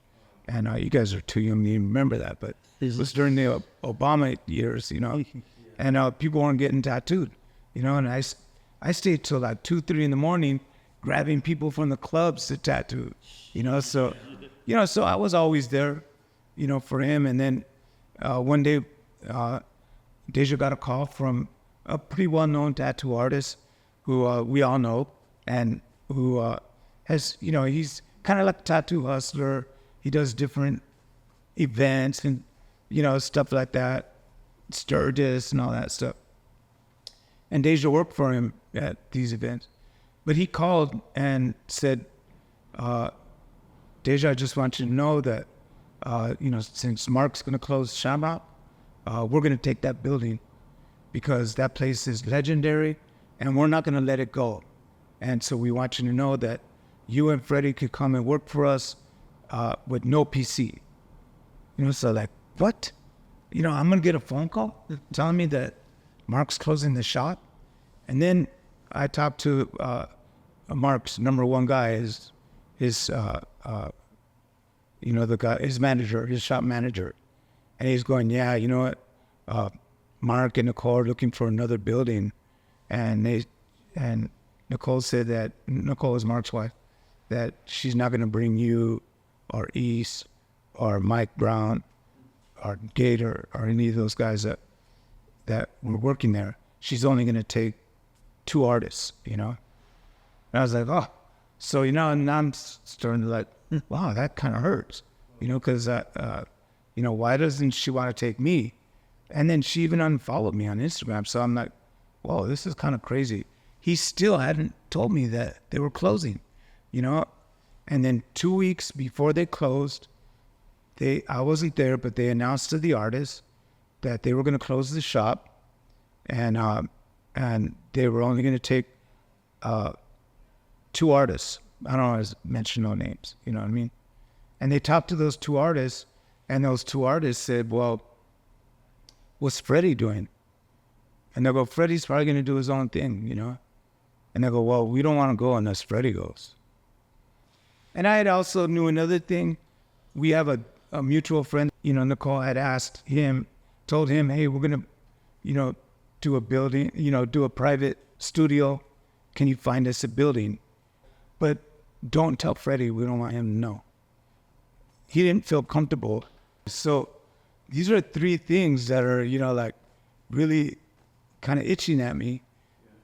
And you guys are too young to even remember that, but it was during the Obama years, and people weren't getting tattooed, and I stayed till like 2, 3 in the morning grabbing people from the clubs to tattoo, so I was always there, for him. And then one day, Deja got a call from a pretty well-known tattoo artist who we all know, and who has, he's kind of like a tattoo hustler. He does different events and, stuff like that, Sturgis and all that stuff. And Deja worked for him at these events. But he called and said, Deja, I just want you to know that, since Mark's going to close Shamrock, we're going to take that building because that place is legendary and we're not going to let it go. And so we want you to know that you and Freddie could come and work for us with no PC. So like, what? I'm going to get a phone call telling me that Mark's closing the shop. And then I talked to Mark's number one guy, the guy, his manager, his shop manager. And he's going, yeah, you know what? Mark and Nicole are looking for another building. And Nicole said that, Nicole is Mark's wife, that she's not going to bring you or East or Mike Brown or Gator or any of those guys that were working there. She's only going to take 2 artists, And I was like, oh. So, and now I'm starting to like, wow, that kind of hurts, because, why doesn't she want to take me? And then she even unfollowed me on Instagram. So I'm like, whoa, this is kind of crazy. He still hadn't told me that they were closing, And then 2 weeks before they closed, I wasn't there, but they announced to the artists that they were going to close the shop, and they were only going to take 2 artists. I don't want to mention no names, you know what I mean? And they talked to those 2 artists, and those 2 artists said, well, what's Freddie doing? And they go, Freddie's probably going to do his own thing, And they go, well, we don't want to go unless Freddie goes. And I had also knew another thing. We have a mutual friend, Nicole had told him, hey, we're going to, do a building, do a private studio. Can you find us a building? But don't tell Freddie, we don't want him to know. He didn't feel comfortable. So these are 3 things that are, like really kind of itching at me.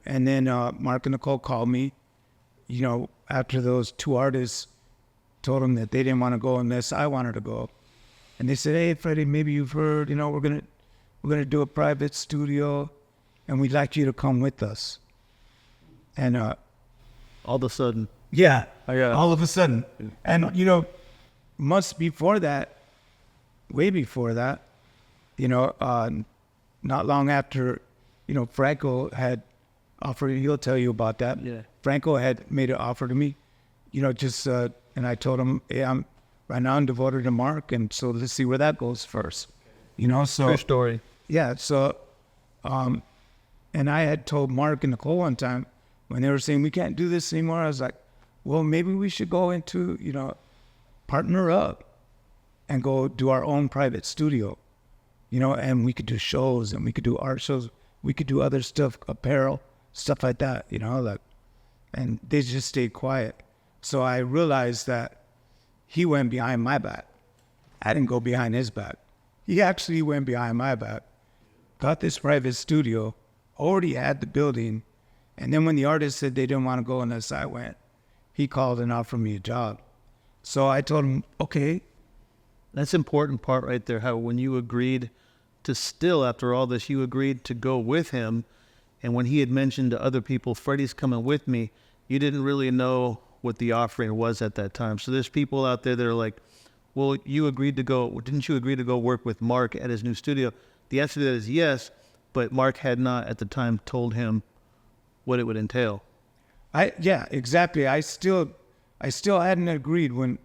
And then Mark and Nicole called me, after those 2 artists told them that they didn't want to go unless I wanted to go. And they said, hey, Freddie, maybe you've heard, we're gonna do a private studio, and we'd like you to come with us. And all of a sudden, yeah, all of a sudden, and months before that, way before that, not long after, Franco had offered. He'll tell you about that. Yeah. Franco had made an offer to me, and I told him, hey, right now I'm devoted to Mark, and so let's see where that goes first. So true story. Yeah, so, and I had told Mark and Nicole one time when they were saying we can't do this anymore. I was like, well, maybe we should go into, partner up and go do our own private studio, and we could do shows and we could do art shows. We could do other stuff, apparel, stuff like that, and they just stayed quiet. So I realized that he went behind my back. I didn't go behind his back. He actually went behind my back, got this private studio, already had the building. And then when the artist said they didn't want to go unless I went, he called and offered me a job. So I told him, okay. That's important part right there. How when you agreed to still, after all this, you agreed to go with him. And when he had mentioned to other people, Freddie's coming with me, you didn't really know what the offering was at that time. So there's people out there that are like, well, you agreed to go, didn't you agree to go work with Mark at his new studio? The answer to that is yes, but Mark had not at the time told him what it would entail. Yeah, exactly. I still hadn't agreed when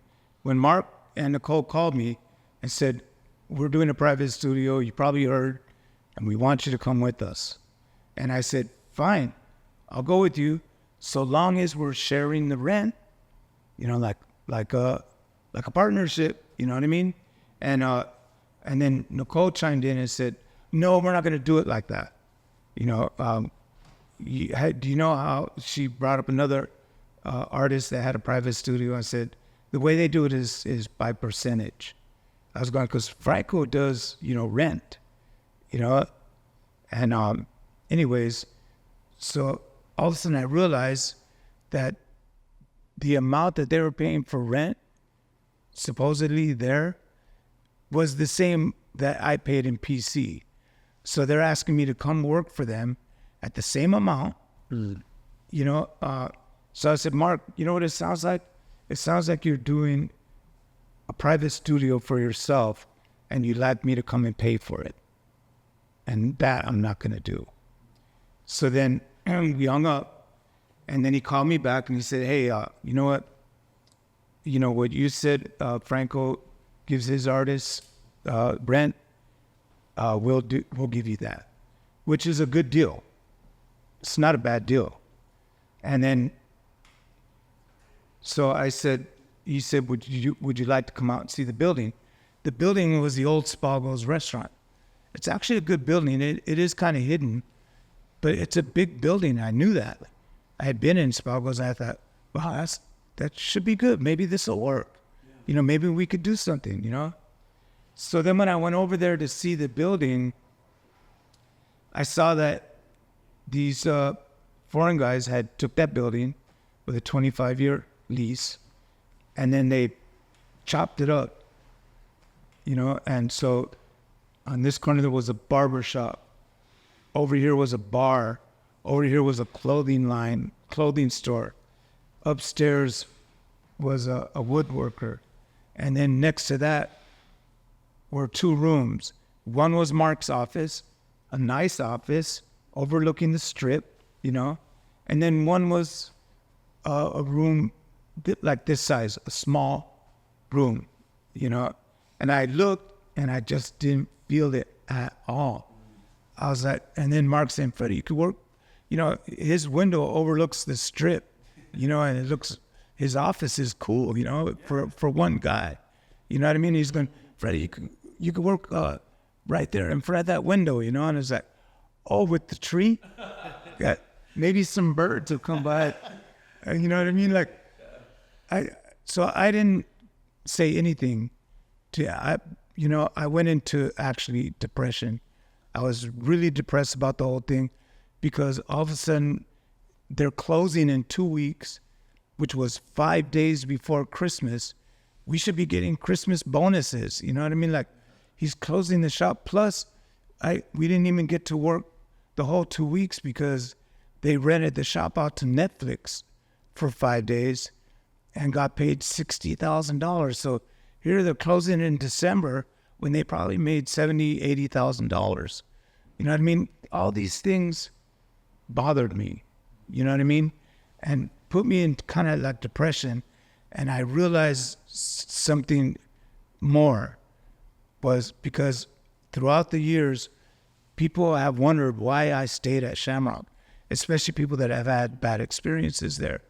Mark and Nicole called me and said, we're doing a private studio, you probably heard, and we want you to come with us. And I said, fine, I'll go with you, so long as we're sharing the rent, you know, like a partnership, you know what I mean? And then Nicole chimed in and said, no, we're not going to do it like that. You know, do you know how she brought up another artist that had a private studio and said, the way they do it is by percentage. I was going, because Franco does, you know, rent, you know? And anyways, so all of a sudden I realized that the amount that they were paying for rent, supposedly there, was the same that I paid in PC. So they're asking me to come work for them at the same amount, you know? So I said, Mark, you know what it sounds like? It sounds like you're doing a private studio for yourself and you'd like me to come and pay for it. And that I'm not going to do. So then we hung up, and then he called me back and he said, hey, you know what? You know what you said, Franco gives his artists rent, we'll give you that, which is a good deal. It's not a bad deal. And then, so I said, he said, would you like to come out and see the building? The building was the old Spago's restaurant. It's actually a good building. It is kind of hidden, but it's a big building. I knew that. I had been in Spago's and I thought, wow, that should be good. Maybe this will work. Yeah. You know, maybe we could do something, you know? So then when I went over there to see the building, I saw that these foreign guys had took that building with a 25-year lease, and then they chopped it up, you know? And so on this corner, there was a barber shop. Over here was a bar. Over here was a clothing store. Upstairs was a woodworker. And then next to that were 2 rooms. One was Mark's office, a nice office overlooking the strip, you know? And then one was a room like this size, a small room, you know? And I looked and I just didn't feel it at all. I was like, and then Mark said, Freddie, you could work, you know, his window overlooks the strip, you know, and it looks, his office is cool, you know, for one guy, you know what I mean? He's going, Freddie, you could work right there in front of that window, you know? And it's like, oh, with the tree? Yeah, maybe some birds will come by, you know what I mean? Like, so I didn't say anything I went into actually depression. I was really depressed about the whole thing because all of a sudden they're closing in 2 weeks, which was 5 days before Christmas. We should be getting Christmas bonuses. You know what I mean? Like, he's closing the shop. Plus, we didn't even get to work the whole 2 weeks because they rented the shop out to Netflix for 5 days and got paid $60,000. So here they're closing in December when they probably made $70,000, $80,000. You know what I mean? All these things bothered me. You know what I mean? And put me in kind of like depression. And I realized something more was because throughout the years, people have wondered why I stayed at Shamrock, especially people that have had bad experiences there.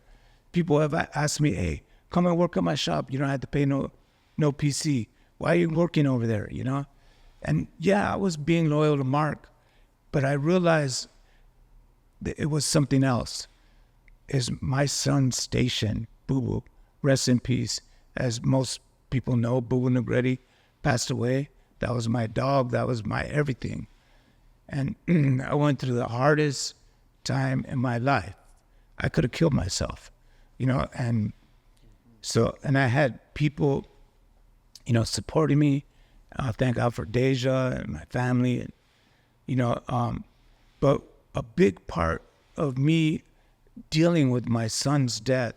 People have asked me, hey, come and work at my shop. You don't have to pay no PC. Why are you working over there, you know? And yeah, I was being loyal to Mark, but I realized that it was something else. Is my son's station, Boo Boo, rest in peace. As most people know, Boo Boo Negretti passed away. That was my dog. That was my everything. And I went through the hardest time in my life. I could have killed myself, and I had people, supporting me. Thank God for Deja and my family, but a big part of me dealing with my son's death,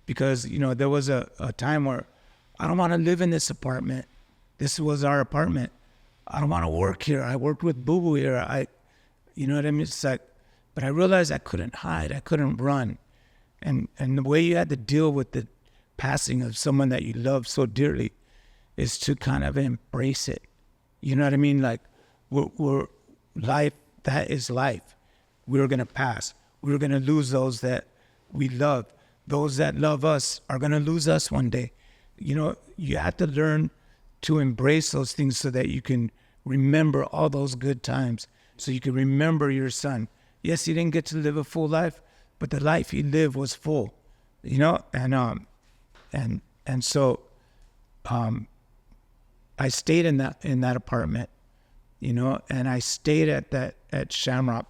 because, there was a time where I don't want to live in this apartment. This was our apartment. I don't want to work here. I worked with Boo Boo here. You know what I mean? It's like, but I realized I couldn't hide. I couldn't run. And the way you had to deal with the passing of someone that you love so dearly is to kind of embrace it. You know what I mean? Like, we're life, that is life. We're going to pass. We're going to lose those that we love. Those that love us are going to lose us one day. You have to learn to embrace those things so that you can remember all those good times, so you can remember your son. Yes, he didn't get to live a full life, but the life he lived was full, and so I stayed in that apartment, and I stayed at Shamrock,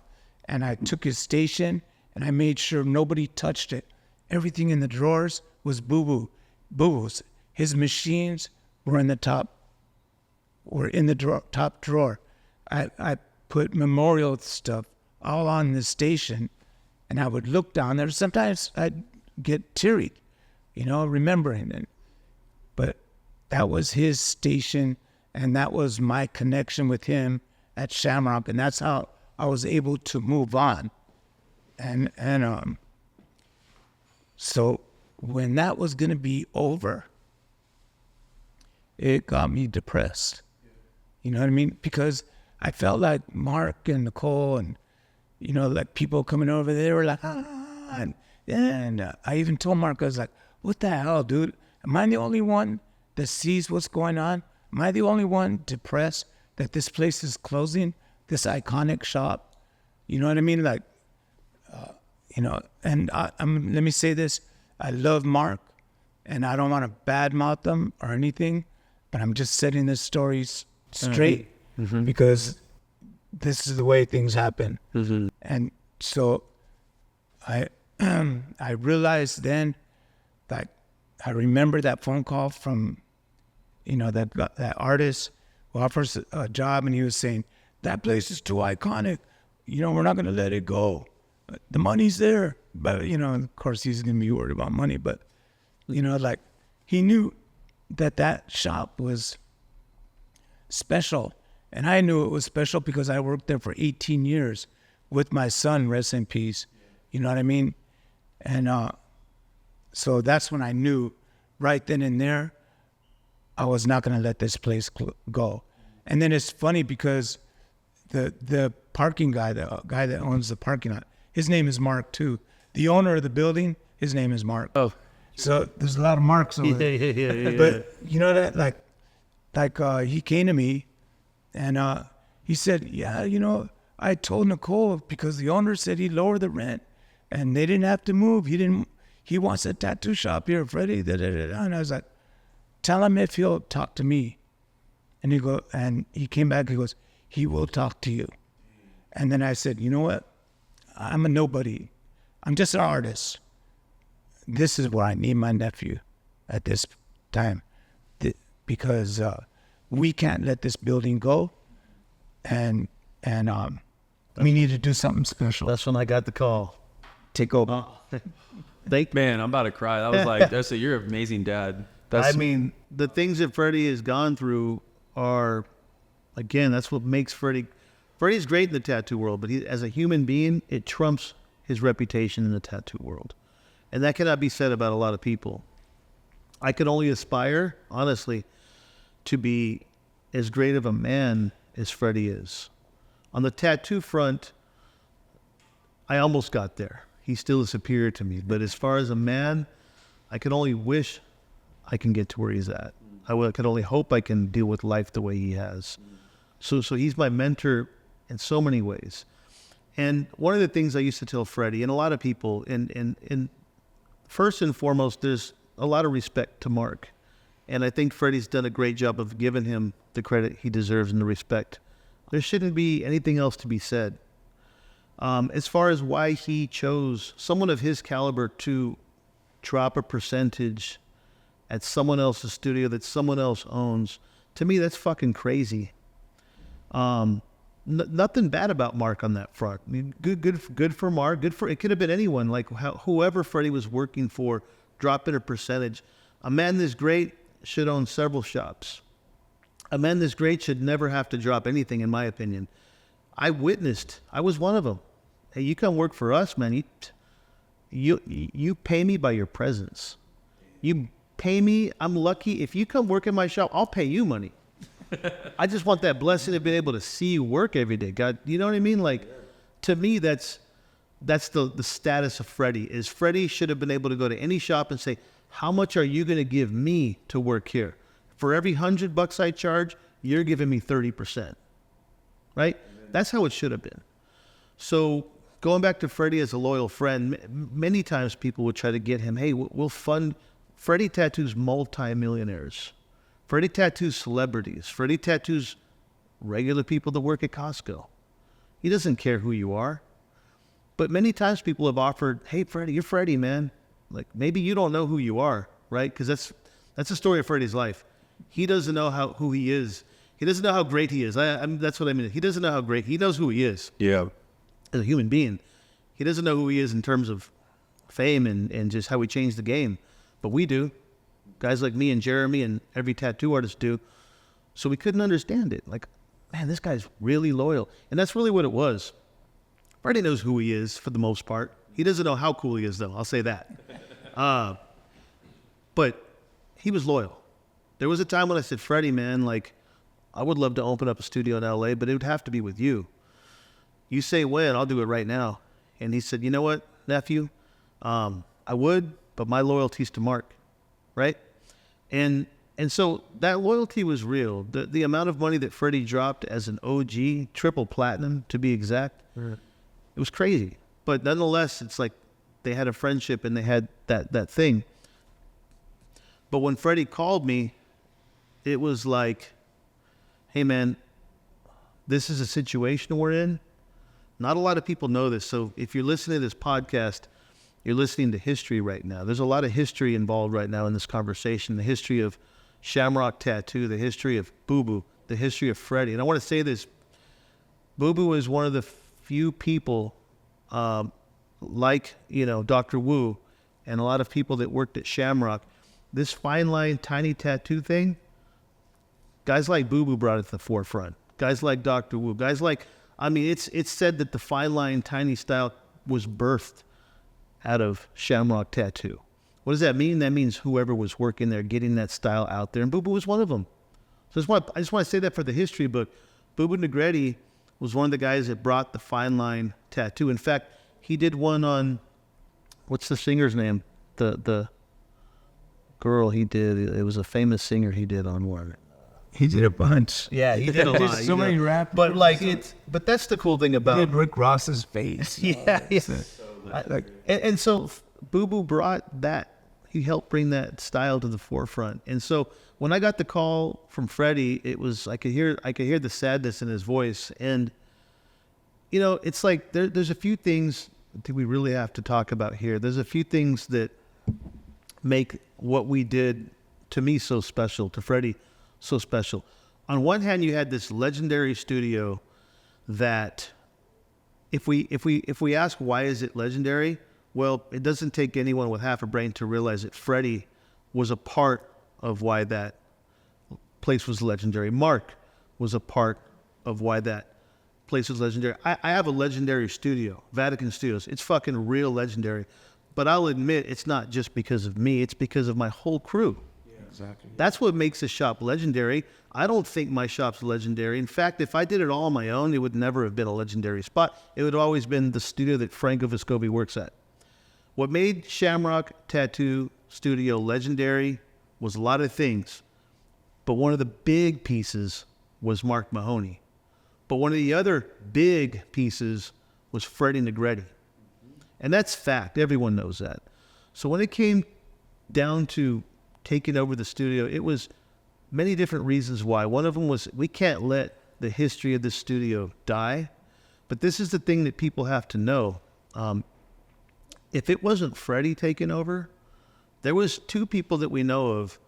and I took his station, and I made sure nobody touched it. Everything in the drawers was Boo Boo's. His machines were in the top drawer. I put memorial stuff all on the station, and I would look down there. Sometimes I'd get teary, remembering it. But that was his station, and that was my connection with him at Shamrock, and that's how I was able to move on. So when that was going to be over, it got me depressed. You know what I mean? Because I felt like Mark and Nicole and, like people coming over, they were like, and I even told Mark, I was like, what the hell, dude? Am I the only one that sees what's going on? Am I the only one depressed that this place is closing, this iconic shop? You know what I mean? Like, and let me say this. I love Mark, and I don't want to badmouth them or anything, but I'm just setting this story straight because this is the way things happen. And so I realized then that I remember that phone call from, that artist who offers a job, and he was saying, that place is too iconic. We're not going to let it go. The money's there. But, of course, he's going to be worried about money. But, like, he knew that shop was special. And I knew it was special because I worked there for 18 years with my son, rest in peace. You know what I mean? And so that's when I knew right then and there, I was not going to let this place go. And then it's funny because the parking guy, the guy that owns the parking lot, his name is Mark too. The owner of the building, his name is Mark. Oh, so there's a lot of Marks over there. Yeah. But you know that, like he came to me, and he said, yeah, I told Nicole because the owner said he'd lower the rent, and they didn't have to move. He wants a tattoo shop here, Freddie. And I was like, tell him if he'll talk to me. And he came back. He goes, he will talk to you. And then I said, you know what? I'm a nobody. I'm just an artist. This is where I need my nephew at this time, because we can't let this building go, and we need to do something special. That's when I got the call. Take over. Man, I'm about to cry. That was like, you're an amazing dad. I mean, the things that Freddie has gone through are, again, that's what makes Freddie. Freddie's great in the tattoo world, but as a human being, it trumps his reputation in the tattoo world. And that cannot be said about a lot of people. I could only aspire, honestly, to be as great of a man as Freddie is. On the tattoo front, I almost got there. He's still superior to me. But as far as a man, I can only wish I can get to where he's at. I could only hope I can deal with life the way he has. So he's my mentor in so many ways. And one of the things I used to tell Freddie, and a lot of people, and first and foremost, there's a lot of respect to Mark. And I think Freddie's done a great job of giving him the credit he deserves and the respect There shouldn't be anything else to be said. As far as why he chose someone of his caliber to drop a percentage at someone else's studio that someone else owns, to me, that's fucking crazy. Nothing bad about Mark on that front. I mean, good for Mark. It could have been anyone, like whoever Freddie was working for, dropping a percentage. A man this great should own several shops. A man this great should never have to drop anything, in my opinion. I was one of them. Hey, you come work for us, man. You pay me by your presence. You pay me. I'm lucky. If you come work in my shop, I'll pay you money. I just want that blessing of being able to see you work every day. God, you know what I mean? Like, to me, that's the status of Freddie. Is Freddie should have been able to go to any shop and say, how much are you going to give me to work here? For every $100 I charge, you're giving me 30%. Right? That's how it should have been. So going back to Freddie as a loyal friend, many times people would try to get him, hey, we'll fund. Freddie tattoos multi-millionaires. Freddie tattoos celebrities. Freddie tattoos regular people that work at Costco. He doesn't care who you are. But many times people have offered, hey, Freddie, you're Freddie, man. Like, maybe you don't know who you are, right? Because that's the story of Freddie's life. He doesn't know who he is. He doesn't know how great he is. That's what I mean. He doesn't know how great. He knows who he is. Yeah. As a human being. He doesn't know who he is in terms of fame and just how he changed the game. But we do. Guys like me and Jeremy and every tattoo artist do. So we couldn't understand it. Like, man, this guy's really loyal. And that's really what it was. Freddie knows who he is for the most part. He doesn't know how cool he is, though. I'll say that. But he was loyal. There was a time when I said, Freddie, man, like, I would love to open up a studio in LA, but it would have to be with you. You say when, I'll do it right now. And he said, you know what, nephew? I would, but my loyalty's to Mark, right? And so that loyalty was real. The amount of money that Freddie dropped as an OG, triple platinum to be exact, it was crazy. But nonetheless, it's like they had a friendship and they had that thing. But when Freddie called me, it was like, hey, man, this is a situation we're in. Not a lot of people know this. So if you're listening to this podcast, you're listening to history right now. There's a lot of history involved right now in this conversation. The history of Shamrock Tattoo, the history of Boo Boo, the history of Freddie. And I want to say this. Boo Boo is one of the few people like, Dr. Wu and a lot of people that worked at Shamrock. This fine line, tiny tattoo thing, guys like Boo Boo brought it to the forefront. Guys like Dr. Wu. Guys like, it's said that the fine line, tiny style was birthed out of Shamrock Tattoo. What does that mean? That means whoever was working there, getting that style out there. And Boo Boo was one of them. So I just want to say that for the history book. Boo Boo Negretti was one of the guys that brought the fine line tattoo. In fact, he did one on, what's the singer's name? The girl he did. It was a famous singer he did on one. He did a bunch. Yeah, he did a lot. So many rap. But but that's the cool thing about Did Rick Ross's face. Yeah. And so Boo Boo brought that. He helped bring that style to the forefront. And so when I got the call from Freddie, it was I could hear the sadness in his voice. And it's like there's a few things that we really have to talk about here. There's a few things that make what we did to me so special, to Freddie so special. On one hand, you had this legendary studio that if we ask why is it legendary, well, it doesn't take anyone with half a brain to realize that Freddie was a part of why that place was legendary. Mark was a part of why that place was legendary. I have a legendary studio, Vatican Studios. It's fucking real legendary. But I'll admit it's not just because of me. It's because of my whole crew. Yeah, exactly. That's what makes a shop legendary. I don't think my shop's legendary. In fact, if I did it all on my own, it would never have been a legendary spot. It would have always been the studio that Franco Vescovi works at. What made Shamrock Tattoo Studio legendary was a lot of things. But one of the big pieces was Mark Mahoney. But one of the other big pieces was Freddie Negretti. And that's fact. Everyone knows that. So when it came down to taking over the studio, it was many different reasons why. One of them was we can't let the history of this studio die. But this is the thing that people have to know. If it wasn't Freddie taking over, there was two people that we know of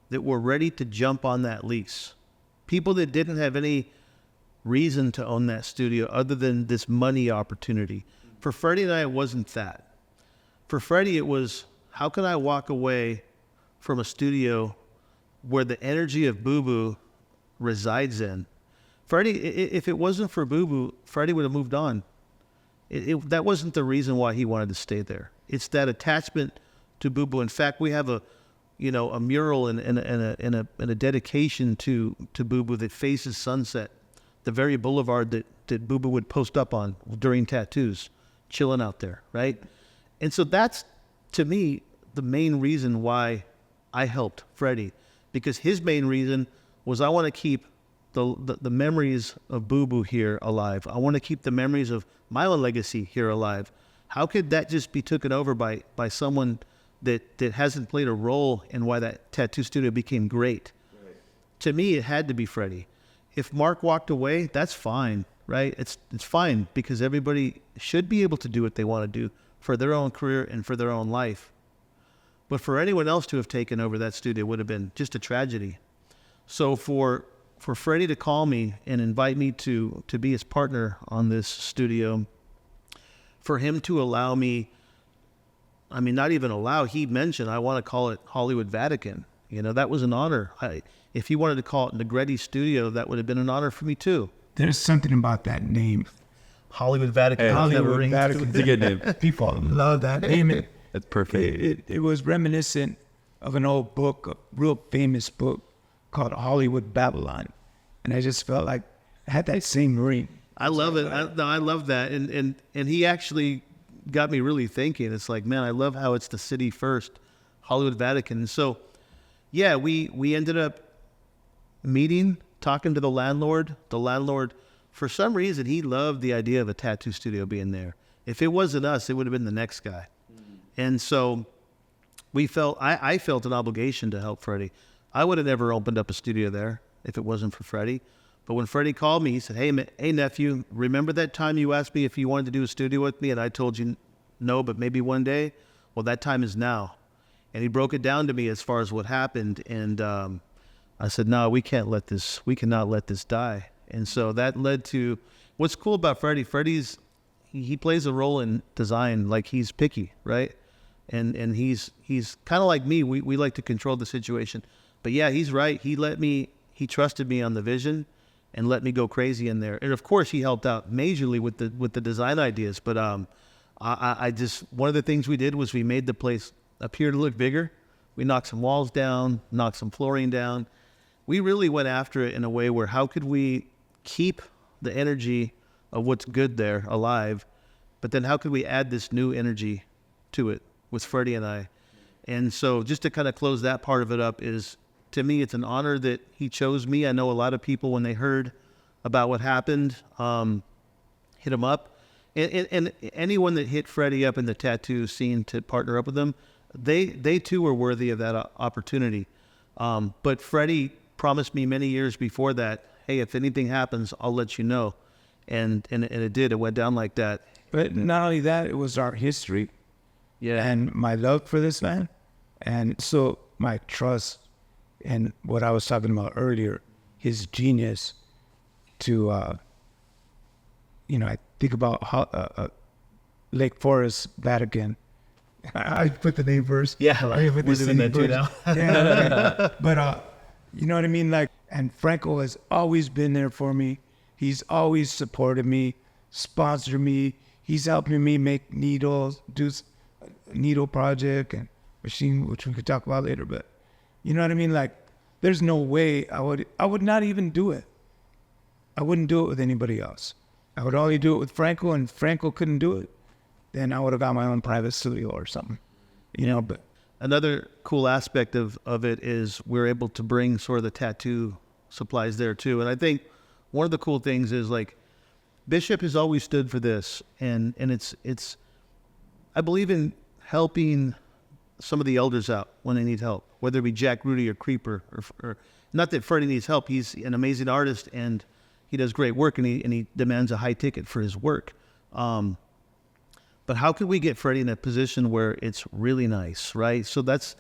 that were ready to jump on that lease. People that didn't have any reason to own that studio other than this money opportunity. For Freddie and I, it wasn't that. For Freddie, it was, how can I walk away from a studio where the energy of Boo Boo resides in? Freddie, if it wasn't for Boo Boo, Freddie would have moved on. That wasn't the reason why he wanted to stay there. It's that attachment to Boo Boo. In fact, we have a mural and a dedication to Boo Boo that faces Sunset, the very boulevard that Boo Boo would post up on during tattoos, chilling out there, right? And so that's, to me, the main reason why I helped Freddie, because his main reason was I want to keep the memories of Boo Boo here alive. I want to keep the memories of my own legacy here alive. How could that just be taken over by someone that hasn't played a role in why that tattoo studio became great? Right. To me, it had to be Freddie. If Mark walked away, that's fine, right? It's fine, because everybody should be able to do what they want to do for their own career and for their own life. But for anyone else to have taken over that studio would have been just a tragedy. So for Freddie to call me and invite me to be his partner on this studio, for him to allow me, I mean, not even allow, he mentioned, I want to call it Hollywood Vatican. That was an honor. If he wanted to call it Negretti Studio, that would have been an honor for me too. There's something about that name. Hollywood Vatican. Hey, Hollywood Vatican. It's a good name. People love that name. That's perfect. It was reminiscent of an old book, a real famous book called Hollywood Babylon. And I just felt like it had that same ring. I love it. I love that. And he actually got me really thinking. It's like, man, I love how it's the city first, Hollywood Vatican. So, yeah, we ended up meeting, talking to the landlord. The landlord, for some reason, he loved the idea of a tattoo studio being there. If it wasn't us, it would have been the next guy. And so I felt an obligation to help Freddie. I would have never opened up a studio there if it wasn't for Freddie. But when Freddie called me, he said, hey, nephew, remember that time you asked me if you wanted to do a studio with me? And I told you no, but maybe one day? Well, that time is now. And he broke it down to me as far as what happened. And I said, no, we cannot let this die. And so that led to, what's cool about Freddie, he plays a role in design, like he's picky, right? And he's kind of like me. We like to control the situation. But yeah, he's right. He trusted me on the vision and let me go crazy in there. And of course, he helped out majorly with the design ideas. But I just, one of the things we did was we made the place appear to look bigger. We knocked some walls down, knocked some flooring down. We really went after it in a way where how could we keep the energy of what's good there alive, but then how could we add this new energy to it with Freddie and I? And so just to kind of close that part of it up is, to me, it's an honor that he chose me. I know a lot of people, when they heard about what happened, hit him up. And anyone that hit Freddie up in the tattoo scene to partner up with them, they too were worthy of that opportunity. But Freddie promised me many years before that, hey, if anything happens, I'll let you know. And it did. It went down like that. But not only that, it was our history. Yeah. And my love for this man. And so my trust and what I was talking about earlier, his genius to, I think about Lake Forest, Vatican. I put the name first. Yeah, we're doing that too now. Yeah, okay. But you know what I mean? Like, and Franco has always been there for me. He's always supported me, sponsored me. He's helping me make needles, do a needle project and machine, which we could talk about later. But you know what I mean? Like, there's no way I would not even do it. I wouldn't do it with anybody else. I would only do it with Franco, and Franco couldn't do it. Then I would have got my own private studio or something, but. Another cool aspect of it is we're able to bring sort of the tattoo supplies there too. And I think one of the cool things is, like, Bishop has always stood for this, and it's I believe in helping some of the elders out when they need help, whether it be Jack Rudy or Creeper or not that Freddie needs help. He's an amazing artist and he does great work, and he demands a high ticket for his work. But how could we get Freddie in a position where it's really nice, right? So that's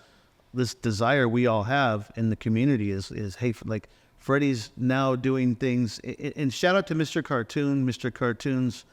this desire we all have in the community is hey, like Freddie's now doing things. And shout out to Mr. Cartoon. Mr. Cartoons,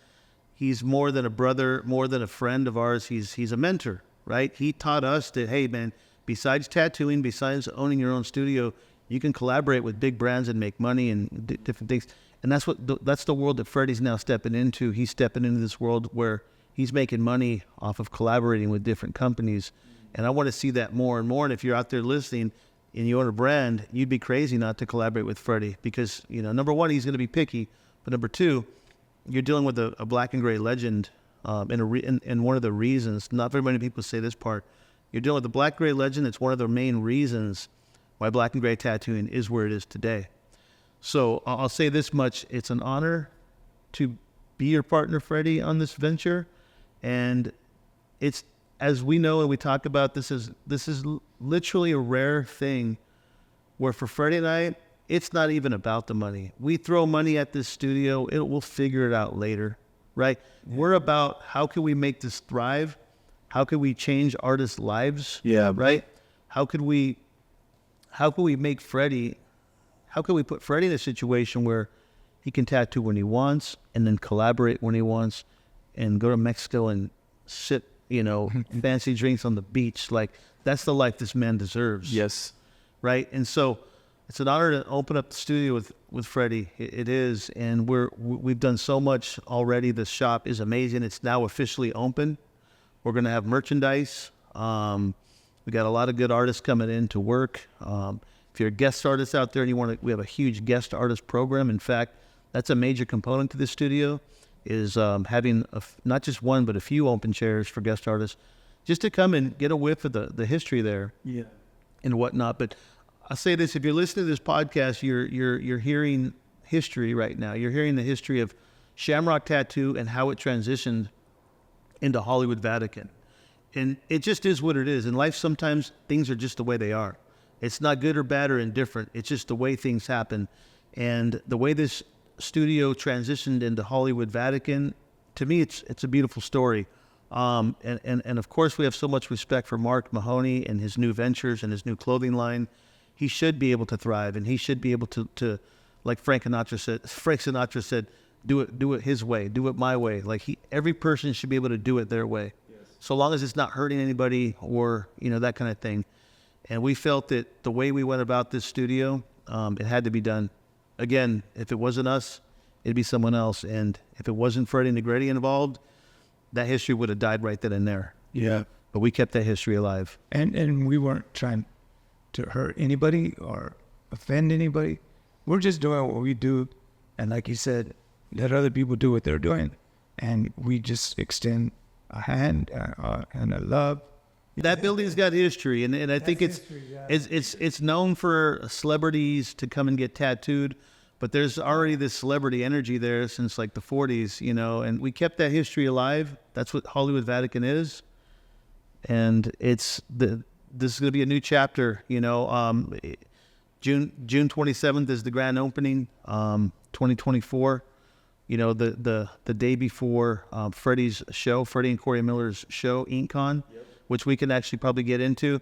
he's more than a brother, more than a friend of ours. He's a mentor, right? He taught us that, hey, man, besides tattooing, besides owning your own studio, you can collaborate with big brands and make money and different things. And that's the world that Freddie's now stepping into. He's stepping into this world where he's making money off of collaborating with different companies. And I want to see that more and more. And if you're out there listening and you own a brand, you'd be crazy not to collaborate with Freddie because, number one, he's going to be picky. But number two, you're dealing with a black and gray legend. And one of the reasons, not very many people say this part, you're dealing with a black gray legend. It's one of the main reasons why black and gray tattooing is where it is today. So I'll say this much. It's an honor to be your partner, Freddie, on this venture. And it's, as we know and we talk about, this is literally a rare thing where for Freddie and I, it's not even about the money. We throw money at this studio. We'll figure it out later, right? Yeah. We're about how can we make this thrive? How can we change artists' lives? Yeah. Right? How could we make Freddie, how can we put Freddie in a situation where he can tattoo when he wants and then collaborate when he wants and go to Mexico and sit, fancy drinks on the beach? Like, that's the life this man deserves. Yes. Right? And so it's an honor to open up the studio with Freddie. It is. And we've done so much already. The shop is amazing. It's now officially open. We're going to have merchandise. We got a lot of good artists coming in to work. If you're a guest artist out there and we have a huge guest artist program. In fact, that's a major component to this studio is having not just one, but a few open chairs for guest artists just to come and get a whiff of the history there. Yeah. And whatnot. But I'll say this, if you're listening to this podcast, you're hearing history right now. You're hearing the history of Shamrock Tattoo and how it transitioned into Hollywood Vatican. And it just is what it is. In life, sometimes things are just the way they are. It's not good or bad or indifferent. It's just the way things happen. And the way this studio transitioned into Hollywood Vatican, to me, it's a beautiful story. And of course, we have so much respect for Mark Mahoney and his new ventures and his new clothing line. He should be able to thrive, and he should be able to like Frank Sinatra said, do it his way, do it my way. Like every person should be able to do it their way. So long as it's not hurting anybody or, that kind of thing. And we felt that the way we went about this studio, it had to be done. Again, if it wasn't us, it'd be someone else. And if it wasn't Freddie Negretti involved, that history would have died right then and there. Yeah. But we kept that history alive. And we weren't trying to hurt anybody or offend anybody. We're just doing what we do. And like you said, let other people do what they're doing. And we just extend a hand and a love. That building's got history, and I think it's known for celebrities to come and get tattooed, but there's already this celebrity energy there since like the 40s, and we kept that history alive. That's what Hollywood Vatican is, and this is going to be a new chapter. June 27th is the grand opening, 2024. The day before Freddie's show, Freddie and Corey Miller's show, InkCon, which we can actually probably get into.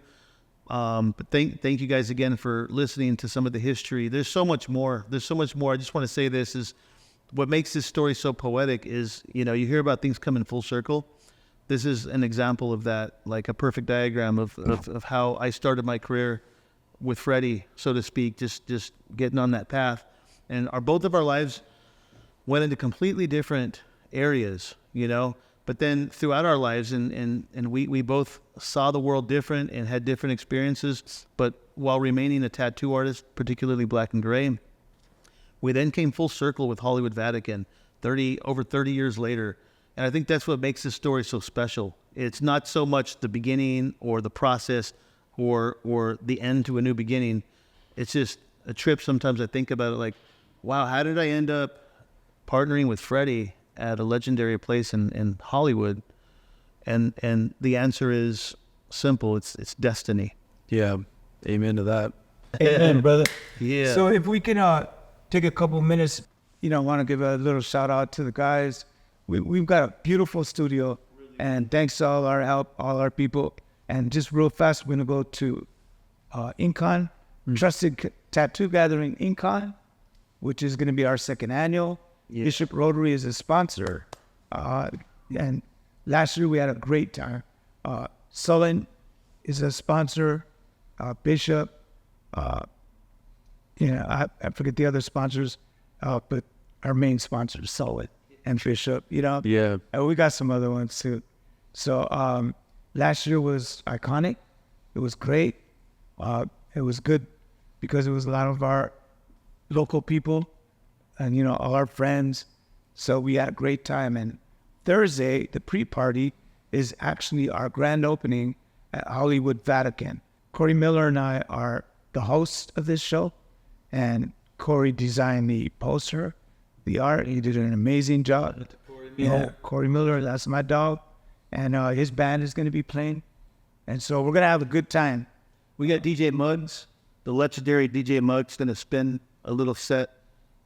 But thank you guys again for listening to some of the history. There's so much more. I just want to say this is what makes this story so poetic is, you hear about things coming full circle. This is an example of that, like a perfect diagram of how I started my career with Freddie, so to speak, just getting on that path. And both of our lives went into completely different areas, but then throughout our lives and we both saw the world different and had different experiences, but while remaining a tattoo artist, particularly black and gray, we then came full circle with Hollywood Vatican over 30 years later. And I think that's what makes this story so special. It's not so much the beginning or the process or the end to a new beginning. It's just a trip. Sometimes I think about it like, wow, how did I end up partnering with Freddie at a legendary place in Hollywood? And the answer is simple. It's destiny. Yeah. Amen to that. Amen, brother. Yeah. So if we can take a couple minutes, want to give a little shout out to the guys. We've got a beautiful studio, and thanks to all our help, all our people. And just real fast, we're going to go to Incon, Trusted Tattoo Gathering Incon, which is going to be our second annual. Bishop Rotary is a sponsor. And last year we had a great time. Sullen is a sponsor. Bishop, I forget the other sponsors, but our main sponsor is Sullen and Bishop, Yeah. And we got some other ones too. So last year was iconic. It was great. It was good because it was a lot of our local people and, all our friends. So we had a great time. And Thursday, the pre-party is actually our grand opening at Hollywood Vatican. Corey Miller and I are the hosts of this show. And Corey designed the poster, the art. He did an amazing job. Corey Miller, that's my dog. And his band is going to be playing. And so we're going to have a good time. We got DJ Muggs, the legendary DJ Muggs, going to spin a little set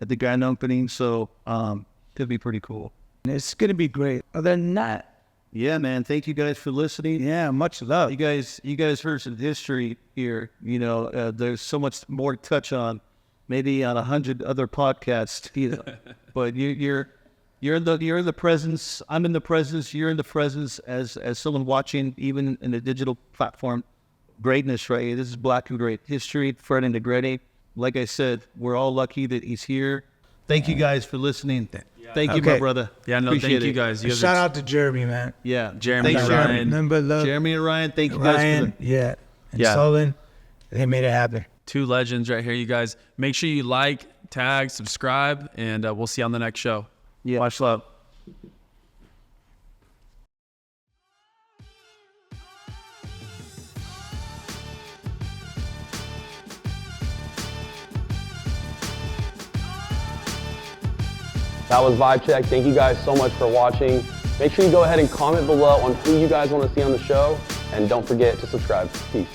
at the grand opening. So it'll be pretty cool. And it's going to be great. Other than that, yeah, man. Thank you guys for listening. yeah, much love. You guys heard some history here. There's so much more to touch on, maybe on 100 other podcasts. But you're in the presence. I'm in the presence. You're in the presence as someone watching, even in the digital platform. Greatness, right? This is Black and Great history. Freddie Negrete. Like I said, we're all lucky that he's here. Thank you guys for listening. Thank you, my brother. Yeah, no, Appreciate thank you it. guys. You guys Shout are, out to Jeremy, man. Yeah, Jeremy Thanks, and Ryan. Number love. Jeremy and Ryan. Thank you guys Ryan, for yeah. And Yeah. Sullen, they made it happen. two legends right here, you guys. Make sure you like, tag, subscribe, and we'll see you on the next show. Yeah. Much love. That was Vibe Check. Thank you guys so much for watching. Make sure you go ahead and comment below on who you guys want to see on the show. And don't forget to subscribe. Peace.